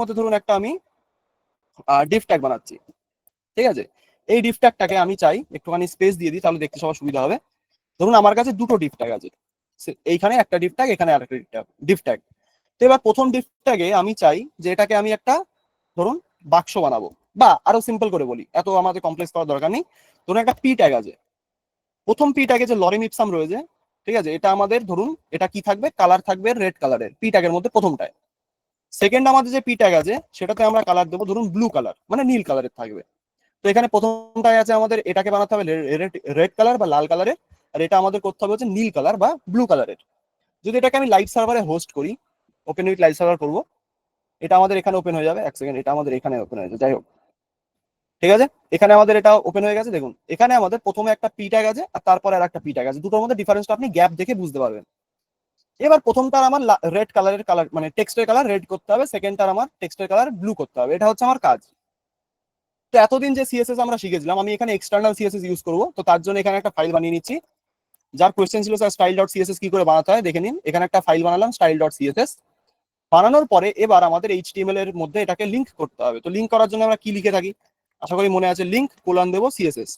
মধ্যে ধরুন একটা আমি ডিফ ট্যাগ বানাচ্ছি, ঠিক আছে। এই ডিফ ট্যাগটাকে আমি চাই একটুখানি স্পেস দিয়ে দিই, তাহলে দেখতে সবার সুবিধা হবে। ধরুন আমার কাছে দুটো ডিফ ট্যাগ আছে, এইখানে একটা ডিফ ট্যাগ, এখানে আরেকটা ডিফ ট্যাগ। তো এবার প্রথম ডিফ ট্যাগে আমি চাই যে এটাকে আমি একটা ধরুন বাক্স বানাবো, বা আরো সিম্পল করে বলি, এত আমাদের কমপ্লেক্স করার দরকার নেই। ধরুন একটা পি ট্যাগ আছে, প্রথম পি ট্যাগে যে লরেম ইপসাম রয়েছে, ঠিক আছে, এটা আমাদের ধরুন এটা কি থাকবে, কালার থাকবে রেড কালারের, পি ট্যাগের মধ্যে প্রথমটায়। সেকেন্ড আমাদের যে পি ট্যাগ আছে সেটাতে আমরা কালার দেবো ধরুন ব্লু কালার, মানে নীল কালারের থাকবে। তো এখানে প্রথমটায় আছে আমাদের এটাকে বানাতে হবে রেড কালার বা লাল কালারের, আর এটা আমাদের করতে হবে হচ্ছে নীল কালার বা ব্লু কালারের। যদি এটাকে আমি লাইভ সার্ভারে হোস্ট করি, ওপেন উইথ লাইভ সার্ভার করবো, এটা আমাদের এখানে ওপেন হয়ে যাবে। এক সেকেন্ড, এটা আমাদের এখানে ওপেন হয়ে যাবে, যাই হোক, ঠিক আছে। এখানে আমাদের এটা ওপেন হয়ে গেছে। দেখুন এখানে আমাদের প্রথমে একটা পি ট্যাগ আছে আর তারপরে আর একটা পি ট্যাগ আছে, দুটোর মধ্যে ডিফারেন্সটা আপনি গ্যাপ দেখে বুঝতে পারবেন। এবার প্রথমটার আমার রেড কালারের কালার মানে টেক্সটের কালার রেড করতে হবে, সেকেন্ডটার আমার টেক্সটের কালার ব্লু করতে হবে, এটা হচ্ছে আমার কাজ। তো এতদিন যে সিএসএস আমরা শিখেছিলাম, আমি এখানে এক্সটার্নাল সিএসএস ইউজ করবো। তো তার জন্য এখানে একটা ফাইল বানিয়ে নিচ্ছি, যার কোয়েশ্চেন ছিল স্যার স্টাইল ডট সিএসএস কি করে বানাতে হয়, দেখে নিন। এখানে একটা ফাইল বানালাম স্টাইল ডট সিএসএস। বানানোর পরে এবার আমাদের এইচটিএমএল এর মধ্যে এটাকে লিংক করতে হবে। তো লিংক করার জন্য আমরা কি লিখে থাকি, আশা করি মনে আছে, লিংক কোলন দেবো সিএসএস।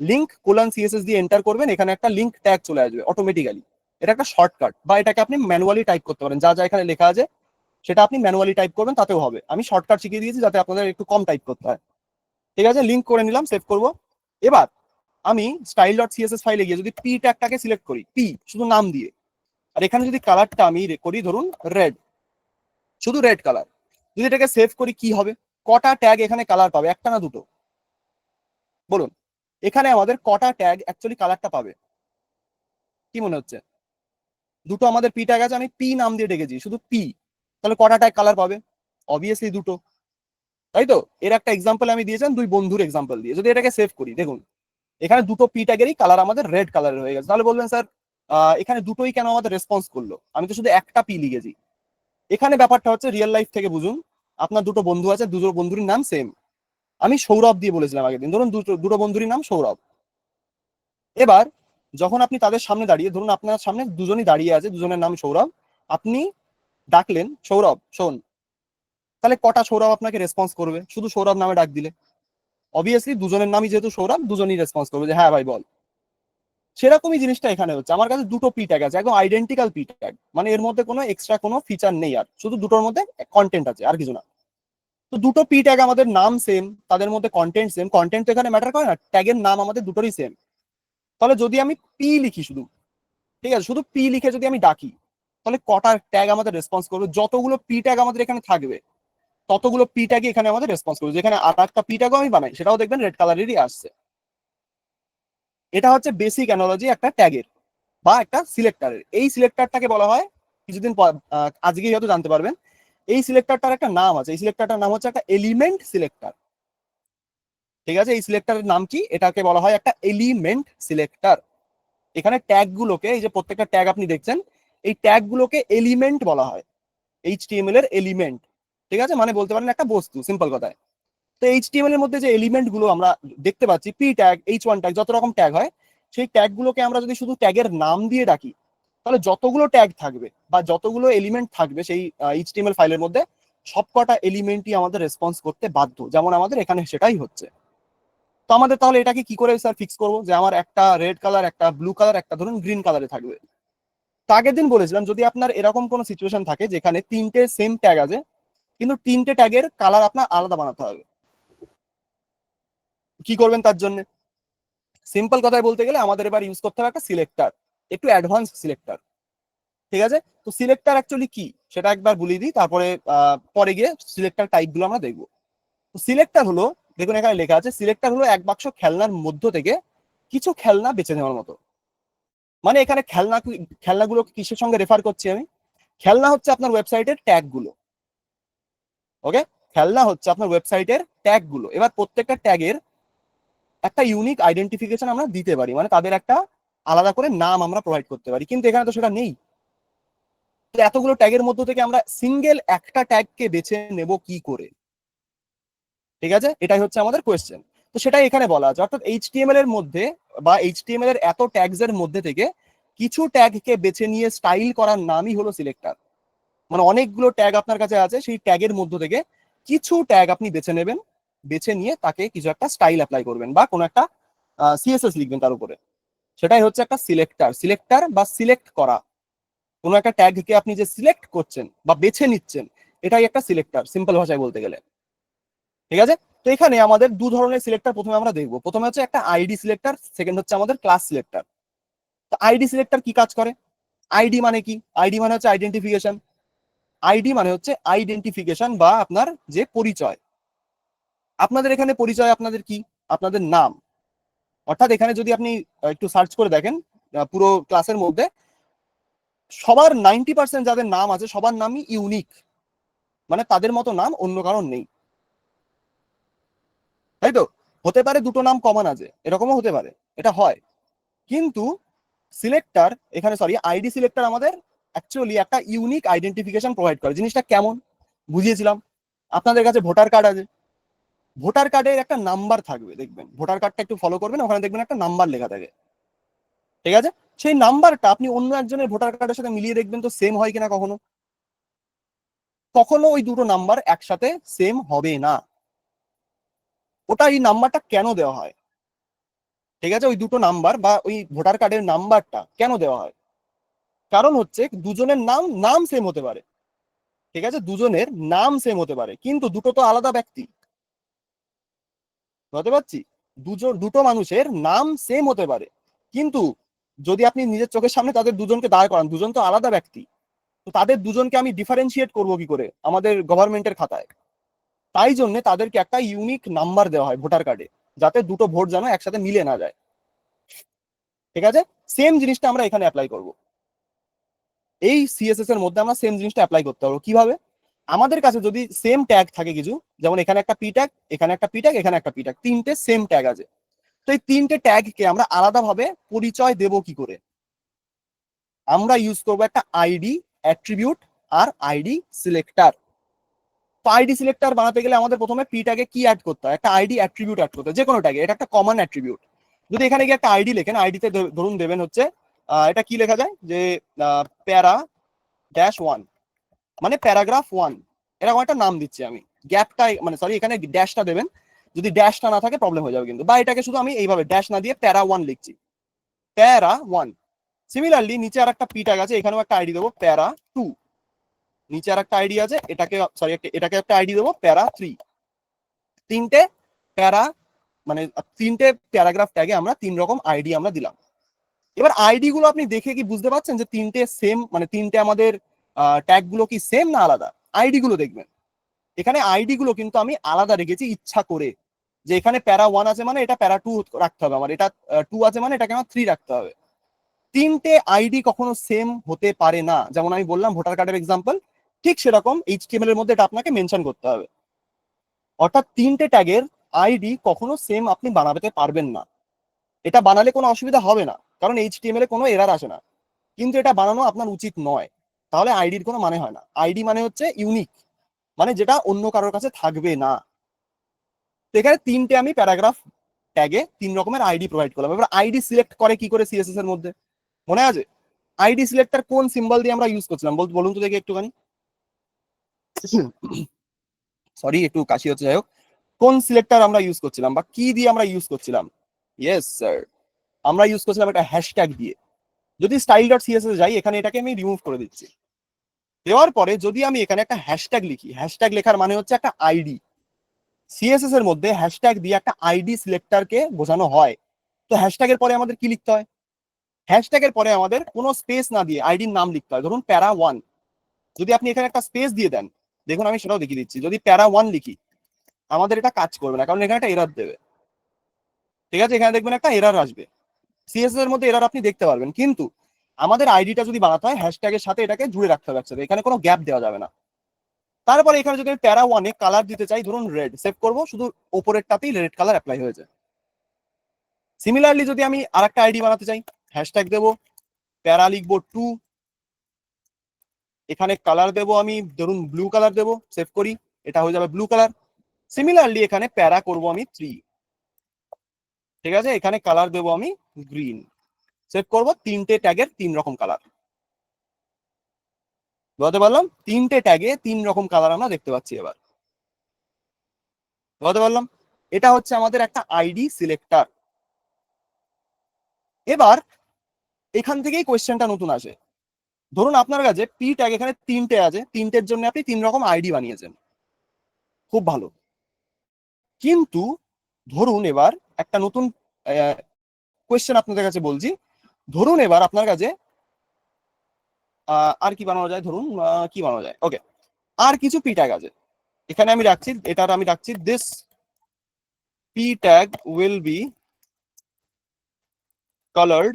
লিংক কোলন সিএসএস দিয়ে এন্টার করবেন, এখানে একটা লিংক ট্যাগ চলে আসবে অটোমেটিক্যালি। এটা একটা শর্টকাট, বা এটাকে আপনি ম্যানুয়ালি টাইপ করতে পারেন, যা যা এখানে লেখা আছে সেটা আপনি ম্যানুয়ালি টাইপ করবেন, তাতেও হবে। আমি শর্টকাট শিখিয়ে দিয়েছি যাতে আপনাদের একটু কম টাইপ করতে হয়, ঠিক আছে। লিংক করে নিলাম, সেভ করব। এবার আমি স্টাইল ডট সিএসএস ফাইলে গিয়ে যদি পি ট্যাগটাকে সিলেক্ট করি, পি শুধু নাম দিয়ে, আর এখানে যদি কালারটা আমি করি ধরুন রেড, শুধু রেড কালার, যদি এটাকে সেভ করি কি হবে, কটা ট্যাগ এখানে কালার পাবে, একটা না দুটো বলুন? এখানে আমাদের কটা ট্যাগ অ্যাকচুয়ালি কালারটা পাবে, কি মনে হচ্ছে? দুটো আমাদের পি ট্যাগ আছে, আমি পি নাম দিয়ে ডেকেছি, শুধু পি, তাহলে কটা ট্যাগ কালার পাবে? অবভিয়াসলি দুটো, তাই তো। এর একটা এক্সাম্পল আমি দিয়েছিলাম, দুই বন্ধুর এক্সাম্পল দিয়ে। যদি এটাকে সেভ করি, দেখুন এখানে দুটো পি ট্যাগেরই কালার আমাদের রেড কালারের হয়ে গেছে। তাহলে বলবেন স্যার এখানে দুটোই কেন আমাদের রেসপন্স করলো, আমি তো শুধু একটা পি লিখেছি। এখানে ব্যাপারটা হচ্ছে রিয়েল লাইফ থেকে বুঝুন। আপনার দুটো বন্ধু আছে, দুটো বন্ধুরই নাম সেম। আমি সৌরভ দিয়ে বলেছিলাম আগের দিন, ধরুন দুটো দুটো বন্ধুরই নাম সৌরভ। এবার যখন আপনি তাদের সামনে দাঁড়িয়ে, ধরুন আপনার সামনে দুজনই দাঁড়িয়ে আছে, দুজনের নাম সৌরভ, আপনি ডাকলেন সৌরভ শোন, তাহলে কটা সৌরভ আপনাকে রেসপন্স করবে শুধু সৌরভ নামে ডাক দিলে? অবভিয়াসলি দুজনের নামই যেহেতু সৌরভ, দুজনই রেসপন্স করবে যে হ্যাঁ ভাই বল। সেরকমই জিনিসটা এখানে হচ্ছে, আমার কাছে দুটো পি ট্যাগ আছে, একদম আইডেন্টিক্যাল পি ট্যাগ, মানে এর মধ্যে কোনো এক্সট্রা কোনো ফিচার নেই, আর শুধু দুটোর মধ্যে কন্টেন্ট আছে, আর কিছু না। তো দুটো পি ট্যাগ আমাদের নাম সেম, তাদের মধ্যে কন্টেন্ট সেম, কন্টেন্ট তো এখানে ম্যাটার করে না, ট্যাগের নাম আমাদের দুটোরই সেম। তাহলে যদি আমি পি লিখি শুধু, ঠিক আছে, শুধু পি লিখে যদি আমি ডাকি, তাহলে কটা ট্যাগ আমাদের রেসপন্স করবে? যতগুলো পি ট্যাগ আমাদের এখানে থাকবে ততগুলো পি ট্যাগই এখানে আমাদের রেসপন্স করবে। যেখানে আর একটা পি ট্যাগও আমি বানাই, সেটাও দেখবেন রেড কালারেরই আসছে। এটা হচ্ছে বেসিক অ্যানালজি একটা ট্যাগের বা একটা সিলেক্টরের। এই সিলেক্টরটাকে বলা হয়, কিছুদিন আজকেই হয়তো জানতে পারবেন, এই সিলেক্টরটার একটা নাম আছে। এই সিলেক্টরটার নাম হচ্ছে একটা এলিমেন্ট সিলেক্টর, ঠিক আছে। এই সিলেক্টরের নাম কি? এটাকে বলা হয় একটা এলিমেন্ট সিলেক্টর। এখানে ট্যাগ গুলোকে, এই যে প্রত্যেকটা ট্যাগ আপনি দেখছেন, এই ট্যাগ গুলোকে এলিমেন্ট বলা হয়, এইচটিএমএল এর এলিমেন্ট, ঠিক আছে, মানে বলতে পারেন একটা বস্তু, সিম্পল কথায়। তো এইচটিএমএল এর মধ্যে যে এলিমেন্ট গুলো আমরা দেখতে পাচ্ছি, পি ট্যাগ, এইচ1 ট্যাগ, যত রকম ট্যাগ হয়, সেই ট্যাগ গুলোকে আমরা যদি শুধু ট্যাগের নাম দিয়ে ডাকি, তাহলে যতগুলো ট্যাগ থাকবে বা যতগুলো এলিমেন্ট থাকবে সেই এইচটিএমএল ফাইলের মধ্যে, সবকটা এলিমেন্টই আমাদের রেসপন্স করতে বাধ্য, যেমন আমাদের এখানে সেটাই হচ্ছে। তো আমাদের তাহলে এটাকে কি করে স্যার ফিক্স করবো যে আমার একটা রেড কালার, একটা ব্লু কালার, একটা ধরুন গ্রিন কালারে থাকবে? তো আগের দিন বলেছিলাম, যদি আপনার এরকম কোনো সিচুয়েশন থাকে যেখানে তিনটে সেম ট্যাগ আছে, কিন্তু তিনটে ট্যাগের কালার আপনার আলাদা বানাতে হবে, কি করবেন তার জন্য? সিম্পল কথায় বলতে গেলে আমাদের এবার ইউজ করতে হবে একটা সিলেক্টর, একটু অ্যাডভান্স সিলেক্টর, ঠিক আছে। তো সিলেক্টর অ্যাকচুয়ালি কি সেটা একবার বলে দিই, তারপরে পরে গিয়ে সিলেক্টর টাইপ গুলো আমরা দেখবো। তো সিলেক্টর হলো, দেখুন এখানে লেখা আছে, সিলেক্টর হলো এক বাক্স খেলনার মধ্য থেকে কিছু খেলনা বেছে নেওয়ার মতো। মানে এখানে খেলনাগুলো কিসের সঙ্গে রেফার করছি আমি? খেলনা হচ্ছে আপনার ওয়েবসাইটের ট্যাগ গুলো, ওকে। খেলনা হচ্ছে আপনার ওয়েবসাইটের ট্যাগ গুলো। এবার প্রত্যেকটা ট্যাগের একটা ইউনিক আইডেন্টিফিকেশন আমরা দিতে পারি, মানে তাদের একটা আলাদা করে নাম আমরা প্রোভাইড করতে পারি, কিন্তু এখানে তো সেটা নেই। এতগুলো ট্যাগের মধ্য থেকে আমরা সিঙ্গেল একটা ট্যাগকে বেছে নেব কি করে? ঠিক আছে, এটাই হচ্ছে আমাদের কোয়েশ্চেন। তো সেটাই এখানে বলা আছে, অর্থাৎ এইচটিএমএল এর মধ্যে বা এইচটিএমএল এর এত ট্যাগস এর মধ্যে থেকে কিছু ট্যাগকে বেছে নিয়ে স্টাইল করার নামই হলো সিলেক্টর। মানে অনেকগুলো ট্যাগ আপনার কাছে আছে, সেই ট্যাগের মধ্য থেকে কিছু ট্যাগ আপনি বেছে নেবেন, বেছে নিয়ে তাকে কিছু একটা স্টাইল অ্যাপ্লাই করবেন বা কোনো একটা সিএসএস লিখবেন তার উপরে। সেটাই হচ্ছে একটা সিলেক্টর। সিলেক্টর বা সিলেক্ট করা, কোনো একটা ট্যাগকে আপনি যে সিলেক্ট করছেন বা বেছে নিচ্ছেন, এটাই একটা সিলেক্টর, সিম্পল ভাষায় বলতে গেলে। ঠিক আছে? তো এখানে আমাদের দু ধরনের সিলেক্টর প্রথমে আমরা দেখবো। প্রথমে হচ্ছে একটা আইডি সিলেক্টর, সেকেন্ড হচ্ছে আমাদের ক্লাস সিলেক্টর। তো আইডি সিলেক্টর কি কাজ করে? আইডি মানে কি? আইডি মানে হচ্ছে আইডেন্টিফিকেশন। আইডি মানে হচ্ছে আইডেন্টিফিকেশন বা আপনার যে পরিচয়। আপনাদের এখানে পরিচয় আপনাদের কি? আপনাদের নাম। অর্থাৎ এখানে যদি আপনি একটু সার্চ করে দেখেন পুরো ক্লাসের মধ্যে সবার 90% যাদের নাম আছে সবার নামই ইউনিক, মানে তাদের মতো নাম অন্য কারণ নেই, তাই তো? হতে পারে দুটো নাম কমন আছে, এরকমও হতে পারে, এটা হয়। কিন্তু সিলেক্টর এখানে, সরি, আইডি সিলেক্টর আমাদের অ্যাকচুয়ালি একটা ইউনিক আইডেন্টিফিকেশন প্রোভাইড করে। জিনিসটা কেমন বুঝিয়েছিলাম। আপনাদের কাছে ভোটার কার্ড আছে, ভোটার কার্ডের একটা নাম্বার থাকবে, দেখবেন ভোটার কার্ডটা একটু ফলো করবেন, ওখানে দেখবেন একটা নাম্বার লেখা থাকে। ঠিক আছে? সেই নাম্বারটা আপনি অন্য একজনের ভোটার কার্ডের সাথে মিলিয়ে দেখবেন তো সেম হয় কিনা। কখনো কখনো ওই দুটো নাম্বার একসাথে সেম হবে না। ওটা, এই নাম্বারটা কেন দেওয়া হয়? ঠিক আছে, ওই দুটো নাম্বার বা ওই ভোটার কার্ডের নাম্বারটা কেন দেওয়া হয়? কারণ হচ্ছে দুজনের নাম নাম সেম হতে পারে। ঠিক আছে, দুজনের নাম সেম হতে পারে, কিন্তু দুটো তো আলাদা ব্যক্তি। বুঝতে পারছি? দুটো মানুষের নাম সেম হতে পারে, কিন্তু যদি আপনি নিজের চোখের সামনে তাদের দুজনকে দাঁড় করান, দুজন তো আলাদা ব্যক্তি। তো তাদের দুজনকে আমি ডিফারেন্সিয়েট করবো কি করে আমাদের গভর্নমেন্টের খাতায়? তাই জন্য তাদেরকে একটা ইউনিক নাম্বার দেওয়া হয় ভোটার কার্ডে, যাতে দুটো ভোট যেন একসাথে মিলে না যায়। ঠিক আছে? সেম জিনিসটা আমরা এখানে অ্যাপ্লাই করব। এই সিএসএস এর মধ্যে আমরা সেম জিনিসটা অ্যাপ্লাই করতে পারবো কিভাবে? আমাদের কাছে যদি সেম ট্যাগ থাকে কিছু, যেমন এখানে একটা পি ট্যাগ, এখানে একটা পি ট্যাগ, এখানে একটা পি ট্যাগ, তিনটে সেম ট্যাগ আছে। তো এই তিনটে ট্যাগকে আমরা আলাদাভাবে পরিচয় দেব কি করে? আমরা ইউজ করবো একটা আইডি অ্যাট্রিবিউট আর আইডি সিলেক্টর। তো আইডি সিলেক্টর বানাতে গেলে আমাদের প্রথমে পি ট্যাগে কি অ্যাড করতে হয়? একটা আইডি অ্যাট্রিবিউট অ্যাড করতে হয়, যে কোনো ট্যাগে। এটা একটা কমন অ্যাট্রিবিউট। যদি এখানে গিয়ে একটা আইডি লেখেন, আইডিতে ধরুন দেবেন হচ্ছে এটা কি লেখা যায় যে প্যারা ড্যাশ ওয়ান, মানে প্যারাগ্রাফ ওয়ান, এরকম একটা নাম দিচ্ছি আমি। গ্যাপটা, মানে সরি, এখানে ড্যাশটা দেবেন। যদি ড্যাশটা না থাকে প্রবলেম হয়ে যাবে কিন্তু। বা এটাকে শুধু আমি এইভাবে ড্যাশ না দিয়ে প্যারা ওয়ান লিখছি, প্যারা ওয়ান। সিমিলারলি নিচে আর একটা পি ট্যাগ আছে, এখানেও একটা আইডি দেবো প্যারা টু। নিচে আর একটা আইডি আছে, এটাকে, সরি, এটাকে একটা আইডি দেবো প্যারা থ্রি। তিনটে প্যারা, মানে তিনটে প্যারাগ্রাফ ট্যাগে আমরা তিন রকম আইডি আমরা দিলাম। এবার আইডি গুলো আপনি দেখে কি বুঝতে পারছেন যে তিনটে সেম, মানে তিনটে আমাদের ট্যাগ গুলো কি সেম না আলাদা? আইডি গুলো দেখবেন, এখানে আইডি গুলো কিন্তু আমি আলাদা রেখেছি ইচ্ছা করে। যে এখানে প্যারা ওয়ান আছে মানে এটা প্যারা টু রাখতে হবে আমার, এটা টু আছে মানে এটাকে আমার থ্রি রাখতে হবে। তিনটে আইডি কখনো সেম হতে পারে না। যেমন আমি বললাম ভোটার কার্ডের এক্সাম্পল, ঠিক সেরকম এইচটিএমএল এর মধ্যে এটা আপনাকে মেনশন করতে হবে। অর্থাৎ তিনটে ট্যাগের আইডি কখনো সেম আপনি বানাতে পারবেন না। এটা বানালে কোনো অসুবিধা হবে না, কারণ এইচটিএমএল এ কোনো এরার আসে না। কিন্তু এটা বানানো আপনার উচিত নয়, তাহলে আইডির কোনো মানে হয় না। আইডি মানে হচ্ছে ইউনিক, মানে যেটা অন্য কারোর কাছে থাকবে না। তো এখানে তিনটে আমি প্যারাগ্রাফ ট্যাগে তিন রকমের আইডি প্রোভাইড করলাম। এবার আইডি সিলেক্ট করে কি করে সিএসএস এর মধ্যে, মনে আছে? আইডি সিলেক্টর কোন সিম্বল দিয়ে আমরা ইউজ করছিলাম বলুন তো দেখি একটুখানি। সরি, একটু কাশি হচ্ছে, যাই হোক। কোন সিলেক্টর আমরা ইউজ করছিলাম বা কি দিয়ে আমরা ইউজ করছিলাম? ইয়েস স্যার, আমরা ইউজ করছিলাম একটা হ্যাশট্যাগ দিয়ে। যদি স্টাইল ডট সিএসএস যাই, এখানে এটাকে আমি রিমুভ করে দিচ্ছি। দেওয়ার পরে যদি আমি এখানে একটা হ্যাশট্যাগ লিখি, হ্যাশট্যাগ লেখার মানে হচ্ছে একটা আইডি। সিএসএস এর মধ্যে হ্যাশট্যাগ দিয়ে একটা আইডি সিলেক্টরকে বোঝানো হয়। তো হ্যাশট্যাগের পরে আমাদের কি লিখতে হয়? হ্যাশট্যাগের পরে আমাদের কোনো স্পেস না দিয়ে আইডির নাম লিখতে হয়। ধরুন প্যারা ওয়ান, যদি আপনি এখানে একটা স্পেস দিয়ে দেন, দেখুন আমি সেটাও দেখিয়ে দিচ্ছি। যদি প্যারা ওয়ান লিখি, আমাদের এটা কাজ করবে না, কারণ এখানে একটা এরর দেবে। ঠিক আছে, এখানে দেখবেন একটা এরর আসবে। সিএসএস এর মধ্যে এরর আপনি দেখতে পারবেন, কিন্তু আমাদের আইডিটা যদি বানাতে হয় হ্যাশট্যাগের সাথে এটাকে জুড়ে রাখতে হবে একসাথে, এখানে কোনো গ্যাপ দেওয়া যাবে না। তারপরে এখানে যদি আমি প্যারা ওয়ানে কালার দিতে চাই, ধরুন রেড, সেভ করবো, শুধু ওপরেরটাতেই রেড কালার অ্যাপ্লাই হয়েছে। সিমিলারলি যদি আমি আরেকটা আইডি বানাতে চাই, হ্যাশট্যাগ দেবো, প্যারা লিখবো টু, এখানে কালার দেবো আমি, ধরুন ব্লু কালার দেবো, সেভ করি, এটা হয়ে যাবে ব্লু কালার। সিমিলারলি এখানে প্যারা করবো আমি থ্রি। ঠিক আছে, এখানে কালার দেবো আমি গ্রিন, সেভ করবো, তিনটে ট্যাগের তিন রকম কালার। বলতে পারলাম তিনটে ট্যাগে তিন রকম কালার আমরা দেখতে পাচ্ছি। এবার বলতে পারলাম এটা হচ্ছে আমাদের একটা আইডি সিলেক্টর। এবার এখান থেকেই কোয়েশ্চেনটা নতুন আসে। ধরুন আপনার কাছে পি ট্যাগ এখানে তিনটে আছে, তিনটের জন্য আপনি তিন রকম আইডি বানিয়েছেন, খুব ভালো। কিন্তু ধরুন এবার একটা নতুন কোয়েশ্চেন আপনাদের কাছে বলছি। ধরুন এবার আপনার কাছে আর কি বানানো যায়, ধরুন কি বানানো যায়, ওকে, আর কিছু পি ট্যাগ আছে। এখানে আমি রাখছি, এটার আমি রাখছি this P tag will be coloured.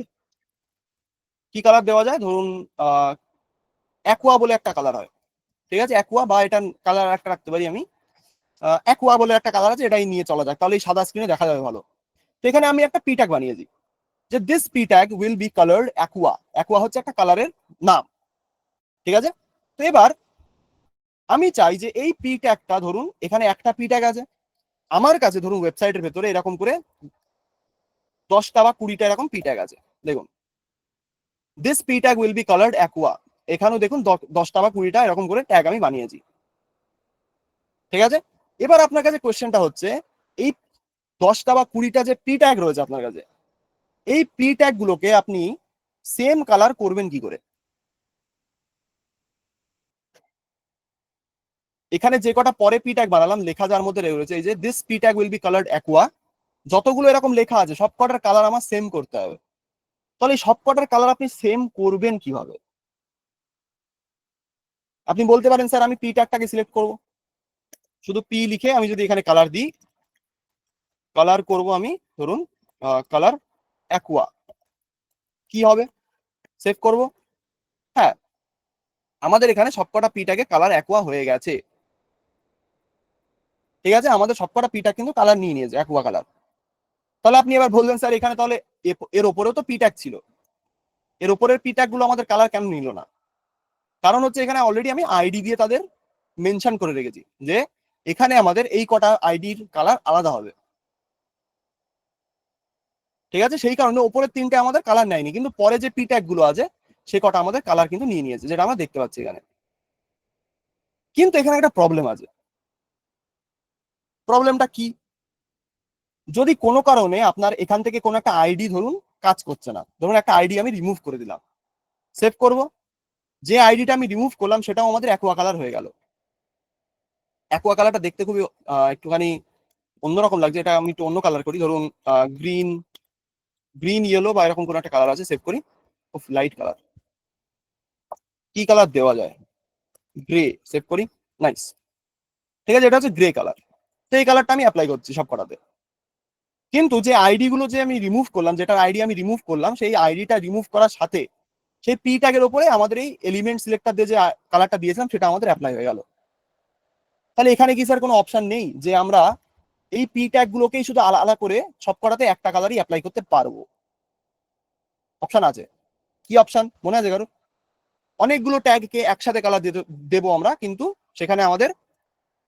কি কালার দেওয়া যায়, ধরুন অ্যাকোয়া বলে একটা কালার হয়, ঠিক আছে, অ্যাকোয়া, বা এটা কালার একটা রাখতে পারি আমি, অ্যাকোয়া বলে একটা কালার আছে, এটাই নিয়ে চলা যায়, তাহলে এই সাদা স্ক্রিনে দেখা যাবে ভালো। তো এখানে আমি একটা পি ট্যাগ বানিয়েছি যে this P tag will be coloured aqua. Aqua হচ্ছে একটা কালারের নাম, ঠিক আছে। তো এবার আমি চাই যে এই পি ট্যাগটা, ধরুন এখানে একটা পি ট্যাগ আছে, আমার কাছে ধরুন ওয়েবসাইটের ভেতরে এরকম করে 10টা বা 20টা এরকম পি ট্যাগ আছে। দেখুন this P tag will be coloured aqua, এখানেও দেখুন 10টা বা 20টা এরকম করে ট্যাগ আমি বানিয়েছি, ঠিক আছে। এবার আপনার কাছে কোয়েশ্চেনটা হচ্ছে এই 10টা বা 20টা যে পি ট্যাগ রয়েছে আপনার কাছে, এই পি ট্যাগ গুলোকে আপনি সেম কালার করবেন কি করে। এখানে যে কটা পরে পি ট্যাগ বানালাম, লেখা যার মধ্যে রয়েছে এই যে this P tag will be coloured aqua, যতগুলো এরকম লেখা আছে সব কটার কালার আমার সেম করতে হবে। তাহলে এই সব কটার কালার আপনি সেম করবেন কিভাবে? আপনি বলতে পারেন স্যার আমি পি ট্যাগটাকে সিলেক্ট করব, শুধু পি লিখে আমি যদি এখানে কালার দিই, কালার করব আমি ধরুন কালার অ্যাকোয়া, কি হবে, সেভ করব। হ্যাঁ, আমাদের এখানে সবকটা পিটাকে কালার অ্যাকোয়া হয়ে গেছে, ঠিক আছে, আমাদের সবকটা পিটা কিন্তু কালার নিয়ে নিয়েছে অ্যাকোয়া কালার। তাহলে আপনি এবার বলবেন স্যার এখানে তাহলে এর ওপরেও তো পিটাক ছিল, এর ওপরের পিটাক গুলো আমাদের কালার কেন নিল না? কারণ হচ্ছে এখানে অলরেডি আমি আইডি দিয়ে তাদের মেনশন করে রেখেছি যে এখানে আমাদের এই কটা আইডির কালার আলাদা হবে, ঠিক আছে। সেই কারণে ওপরের তিনটে আমাদের কালার নেয়নি, কিন্তু পরে যে পিট্যাগ গুলো আছে সে কটা আমাদের কালার কিন্তু নিয়ে নিয়েছে, যেটা আমরা দেখতে পাচ্ছি এখানে। কিন্তু এখানে একটা প্রবলেম আছে। প্রবলেমটা কি? যদি কোনো কারণে আপনার এখান থেকে কোনো একটা আইডি ধরুন কাজ করছে না, ধরুন একটা আইডি আমি রিমুভ করে দিলাম, সেভ করব, যে আইডিটা আমি রিমুভ করলাম সেটাও আমাদের অ্যাকোয়া কালার হয়ে গেল। অ্যাকোয়া কালারটা দেখতে খুবই একটুখানি অন্যরকম লাগছে, এটা আমি একটু অন্য কালার করি, ধরুন গ্রিন, গ্রিন ইয়েলো বা এরকম কোনো একটা কালার আছে, সেভ করি, খুব লাইট কালার, কি কালার দেওয়া যায়, গ্রে, সেভ করি, নাইস, ঠিক আছে, এটা হচ্ছে গ্রে কালার। তো এই কালারটা আমি অ্যাপ্লাই করছি সব কটাতে। কিন্তু যে আইডি গুলো যে আমি রিমুভ করলাম, যেটার আইডি আমি রিমুভ করলাম, সেই আইডিটা রিমুভ করার সাথে সেই পি ট্যাগের উপরে আমাদের এই এলিমেন্ট সিলেক্টর দিয়ে যে কালারটা দিয়েছিলাম সেটা আমাদের অ্যাপ্লাই হয়ে গেল। তাহলে এখানে কি স্যার কোনো অপশন নেই যে আমরা এই পি ট্যাগ গুলোকেই শুধু আলাদা করে সব কটাতে একটা কালারই অ্যাপ্লাই করতে পারবো? অপশন আছে। কি অপশন মনে আছে কারো? অনেকগুলো ট্যাগকে একসাথে কালার দেবো আমরা, কিন্তু সেখানে আমাদের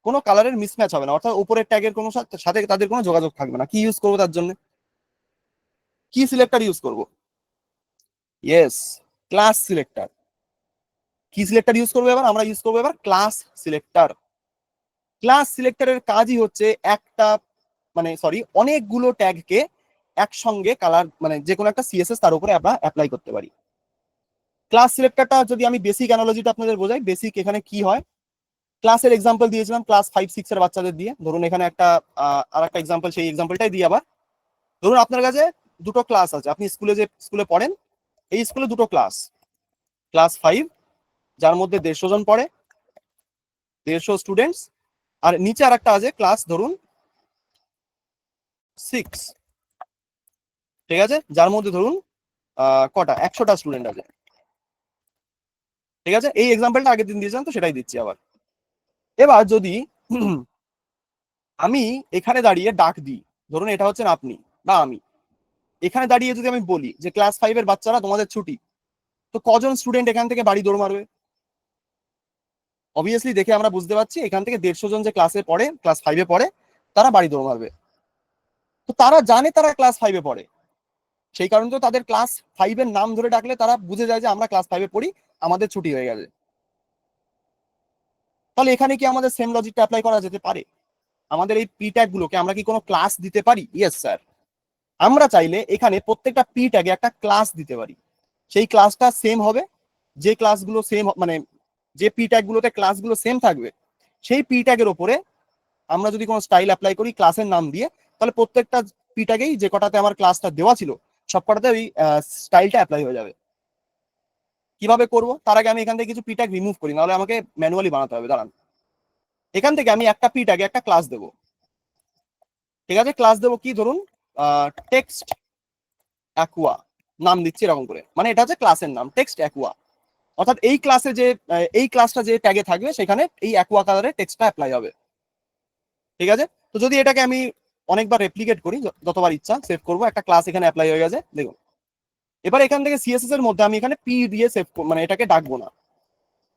কোনো কালারের মিসম্যাচ হবে না, অর্থাৎ উপরের ট্যাগের কোনো সাথে তাদের কোনো যোগাযোগ থাকবে না। কি ইউজ করবো তার জন্য? কি সিলেক্টর ইউজ করবো? Yes, class selector. কি সিলেক্টর ইউজ করবো এবার? আমরা ইউজ করবো এবার ক্লাস সিলেক্টর। ক্লাস সিলেক্টরের কাজই হচ্ছে একটা, মানে সরি, অনেকগুলো ট্যাগকে একসঙ্গে কালার, মানে যে কোনো একটা সিএসএস তার উপরে আমরা অ্যাপ্লাই করতে পারি। ক্লাস সিলেক্টরটা যদি আমি বেসিক অ্যানালজিটা আপনাদের বোঝাই, বেসিক এখানে কি হয়, ক্লাসের এক্সাম্পল দিয়েছিলাম ক্লাস 5-6 এর বাচ্চাদের দিয়ে, ধরুন এখানে একটা আর একটা এক্সাম্পল, সেই এক্সাম্পলটাই দিই আবার। ধরুন আপনার কাছে দুটো ক্লাস আছে, আপনি স্কুলে পড়েন, এই স্কুলে দুটো ক্লাস, ক্লাস 5 যার মধ্যে 150 জন পড়ে, 150 স্টুডেন্টস, আর নিচে আর একটা আছে ক্লাস ধরুন 6, ঠিক আছে, যার মধ্যে ধরুন কটা 100টা স্টুডেন্ট আছে, ঠিক আছে। এই এক্সাম্পলটা আগের দিন দিয়েছিলাম তো সেটাই দিচ্ছি আবার। এবার যদি আমি এখানে দাঁড়িয়ে ডাক দিই, ধরুন এটা হচ্ছেন আপনি বা আমি, এখানে দাঁড়িয়ে যদি আমি বলি যে ক্লাস 5 এর বাচ্চারা তোমাদের ছুটি, তো কজন স্টুডেন্ট এখান থেকে বাড়ি দৌড় মারবে? অবভিয়াসলি দেখে আমরা বুঝতে পারছি এখান থেকে 150 জন যে ক্লাসে পড়ে, ক্লাস 5-এ পড়ে, তারা বাড়ি দৌড় মারবে। তো তারা জানে তারা ক্লাস 5-এ পড়ে, সেই কারণে তো তাদের ক্লাস 5-এর নাম ধরে ডাকলে তারা বুঝে যায় যে আমরা ক্লাস 5-এ পড়ি, আমাদের ছুটি হয়ে গেছে। তাহলে এখানে কি আমাদের সেম লজিকটা অ্যাপ্লাই করা যেতে পারে? আমাদের এই পি ট্যাগ গুলোকে আমরা কি কোনো ক্লাস দিতে পারি? Yes sir. আমরা চাইলে এখানে প্রত্যেকটা পি ট্যাগে একটা ক্লাস দিতে পারি। সেই ক্লাসটা সেম হবে, যে ক্লাসগুলো সেম মানে যে পি ট্যাগ গুলোতে ক্লাসগুলো সেম থাকবে, সেই পি ট্যাগের উপরে আমরা যদি কোনো স্টাইল অ্যাপ্লাই করি ক্লাসের নাম দিয়ে, তাহলে প্রত্যেকটা পি ট্যাগেই যে কটাতে আমার ক্লাসটা দেওয়া ছিল সব কটাতে ওই স্টাইলটা অ্যাপ্লাই হয়ে যাবে। কিভাবে করব? তার আগে আমি এখান থেকে কিছু পি ট্যাগ রিমুভ করি, নাহলে আমাকে ম্যানুয়ালি বানাতে হবে। দাঁড়ান, এখান থেকে আমি একটা পি ট্যাগে একটা ক্লাস দেবো। ঠিক আছে, ক্লাস দেবো কি, ধরুন টেক্সট অ্যাকুয়া নাম দিচ্ছি এরকম করে, মানে এটা হচ্ছে ক্লাসের নাম টেক্সট অ্যাকুয়া। অর্থাৎ এই ক্লাসে যে এই ক্লাসটা যে ট্যাগে থাকবে সেখানে এই অ্যাকুয়া কালারের টেক্সটটা অ্যাপ্লাই হবে। ঠিক আছে, তো যদি এটাকে আমি অনেকবার রেপ্লিকেট করি, যতবার ইচ্ছা সেভ করব, একটা ক্লাস এখানে অ্যাপ্লাই হয়ে গেছে দেখুন। এবার এখান থেকে সিএসএস এর মধ্যে আমি এখানে পি দিয়ে সেভ, মানে এটাকে ডাকবো না,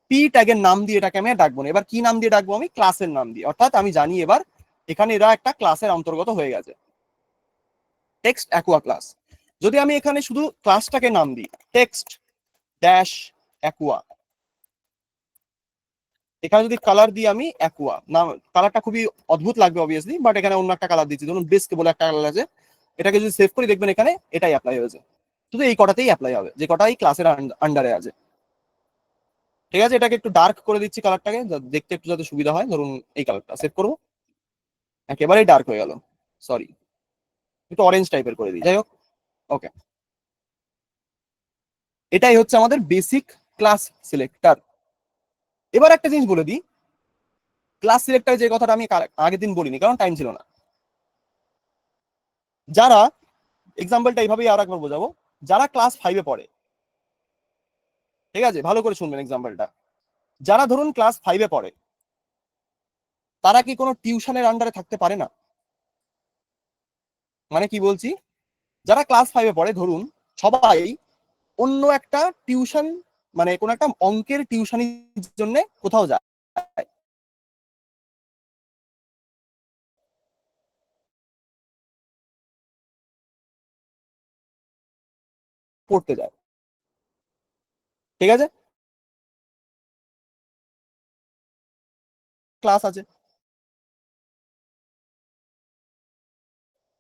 পি ট্যাগের নাম দিয়ে এটাকে আমি ডাকবো না। এবার কি নাম দিয়ে ডাকবো? আমি ক্লাসের নাম দিয়ে। অর্থাৎ আমি জানি এবার এখানে এরা একটা ক্লাসের অন্তর্গত হয়ে গেছে, টেক্সট অ্যাকুয়া ক্লাস। যদি আমি এখানে শুধু ক্লাসটাকে নাম দিই টেক্সট ড্যাশ অ্যাকুয়া, এখানে যদি কালার দিই আমি অ্যাকুয়া, নাম কালারটা খুবই অদ্ভুত লাগবে অবভিয়াসলি, বাট এখানে অন্য একটা কালার দিচ্ছি, ধরুন বেস্ট বলে একটা কালার আছে, এটাকে যদি সেভ করি দেখবেন এখানে এটাই অ্যাপ্লাই হয়েছে। শুধু এই কটাতেই অ্যাপ্লাই হবে, যে কটা এই ক্লাসের আন্ডারে আছে। ঠিক আছে, এটাকে একটু ডার্ক করে দিচ্ছি কালারটাকে, দেখতে একটু যাতে সুবিধা হয়। ধরুন এই কালারটা সেভ করবো, একেবারেই ডার্ক হয়ে গেল, সরি, একটু অরেঞ্জ টাইপের করে দিই, যাই হোক। ওকে, এটাই হচ্ছে আমাদের বেসিক ক্লাস সিলেক্টর। এবার একটা জিনিস বলে দিই, ক্লাস সিলেক্টর যে কথাটা আমি আগের দিন বলিনি কারণ টাইম ছিল না। যারা, এক্সাম্পলটা এইভাবেই আর একবার বোঝাবো, যারা ক্লাস 5-এ পড়ে, ঠিক আছে, ভালো করে শুনবেন এক্সাম্পলটা। যারা ধরুন ক্লাস 5-এ পড়ে, তারা কি কোনো টিউশনের আন্ডারে থাকতে পারে না? মানে কি বলছি, যারা ক্লাস 5-এ পড়ে, ধরুন সবাই অন্য একটা টিউশন, মানে কোনো একটা অঙ্কের টিউশনির জন্য কোথাও যায়, পড়তে যায়। ঠিক আছে, ক্লাস আছে,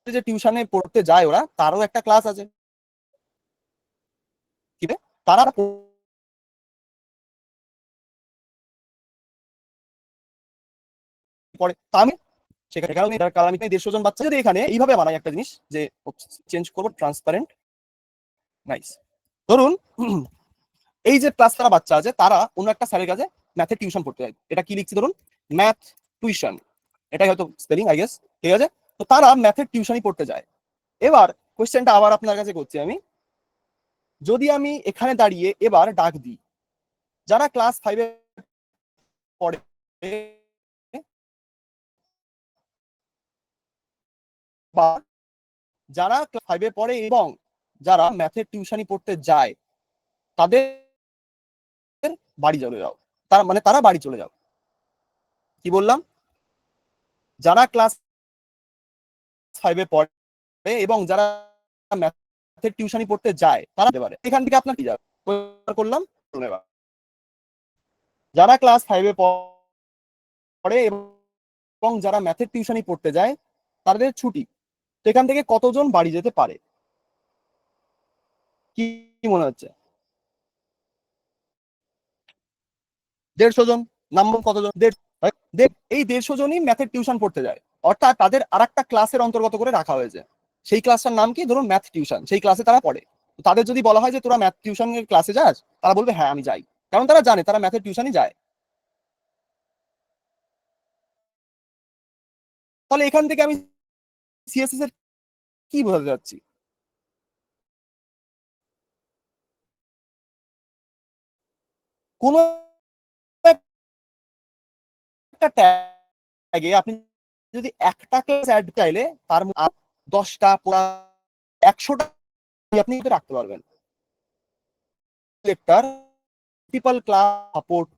যে টিউশনে পড়তে যায় ওরা, তারও একটা ক্লাস আছে। কি রে? তারা পড়ে, তা আমি সেখানে কারণ এটার কারণ আমি 150 জন বাচ্চা যদি এখানে এইভাবে বানাই একটা জিনিস, যে চেঞ্জ করবো ট্রান্সপারেন্ট, নাইস। ধরুন এই যে ক্লাস তারা বাচ্চা আছে, তারা অন্য একটা স্যারের কাছে ম্যাথের টিউশন পড়তে যায়, এটা কি লিখছি ধরুন ম্যাথ টিউশন, এটাই হয়তো স্পেলিং আই গেস। ঠিক আছে, তো তারা ম্যাথের টিউশনই পড়তে যায়। এবার কোশ্চেনটা আবার আপনার কাছে করছি আমি, যদি আমি এখানে দাঁড়িয়ে এবার ডাক দিই যারা ক্লাস 5-এ পড়ে, বা যারা ক্লাস 5-এ পড়ে এবং যারা ম্যাথের টিউশনই পড়তে যায়, তাদের বাড়ি চলে যাও, তারা মানে তারা বাড়ি চলে যাও। কি বললাম? যারা ক্লাস 5-এ পড়ে এবং যারা ম্যাথের টিউশনই পড়তে যায় তারা যেতে পারে। এখান থেকে আপনার কি যাবে করলাম, যারা ক্লাস 5-এ পড়ে এবং যারা ম্যাথের টিউশনই পড়তে যায় তাদের ছুটি, সেখান থেকে কতজন বাড়ি যেতে পারে? কি মনে হচ্ছে? 150 জন। নাম্বার কতজন? এই 150 জনই ম্যাথের টিউশন পড়তে যায়, অর্থাৎ তাদের আর একটা ক্লাসের অন্তর্গত করে রাখা হয়েছে। সেই ক্লাসটার নাম কি, ধরুন ম্যাথ টিউশন, সেই ক্লাসে তারা পড়ে। তাদের যদি বলা হয় যে তোরা ম্যাথ টিউশনের ক্লাসে যাস, তারা বলবে হ্যাঁ আমি যাই, কারণ তারা জানে তারা ম্যাথের টিউশনই যায়। তাহলে এখান থেকে আমি সিএসএস এর কি বোঝাতে যাচ্ছি, কোন একটা ট্যাগে আপনি যদি একটা ক্লাস অ্যাড চাইলে তার 10টা 100টা আপনি কিন্তু রাখতে পারবেন। সিলেক্টর মাল্টিপল ক্লাস সাপোর্ট,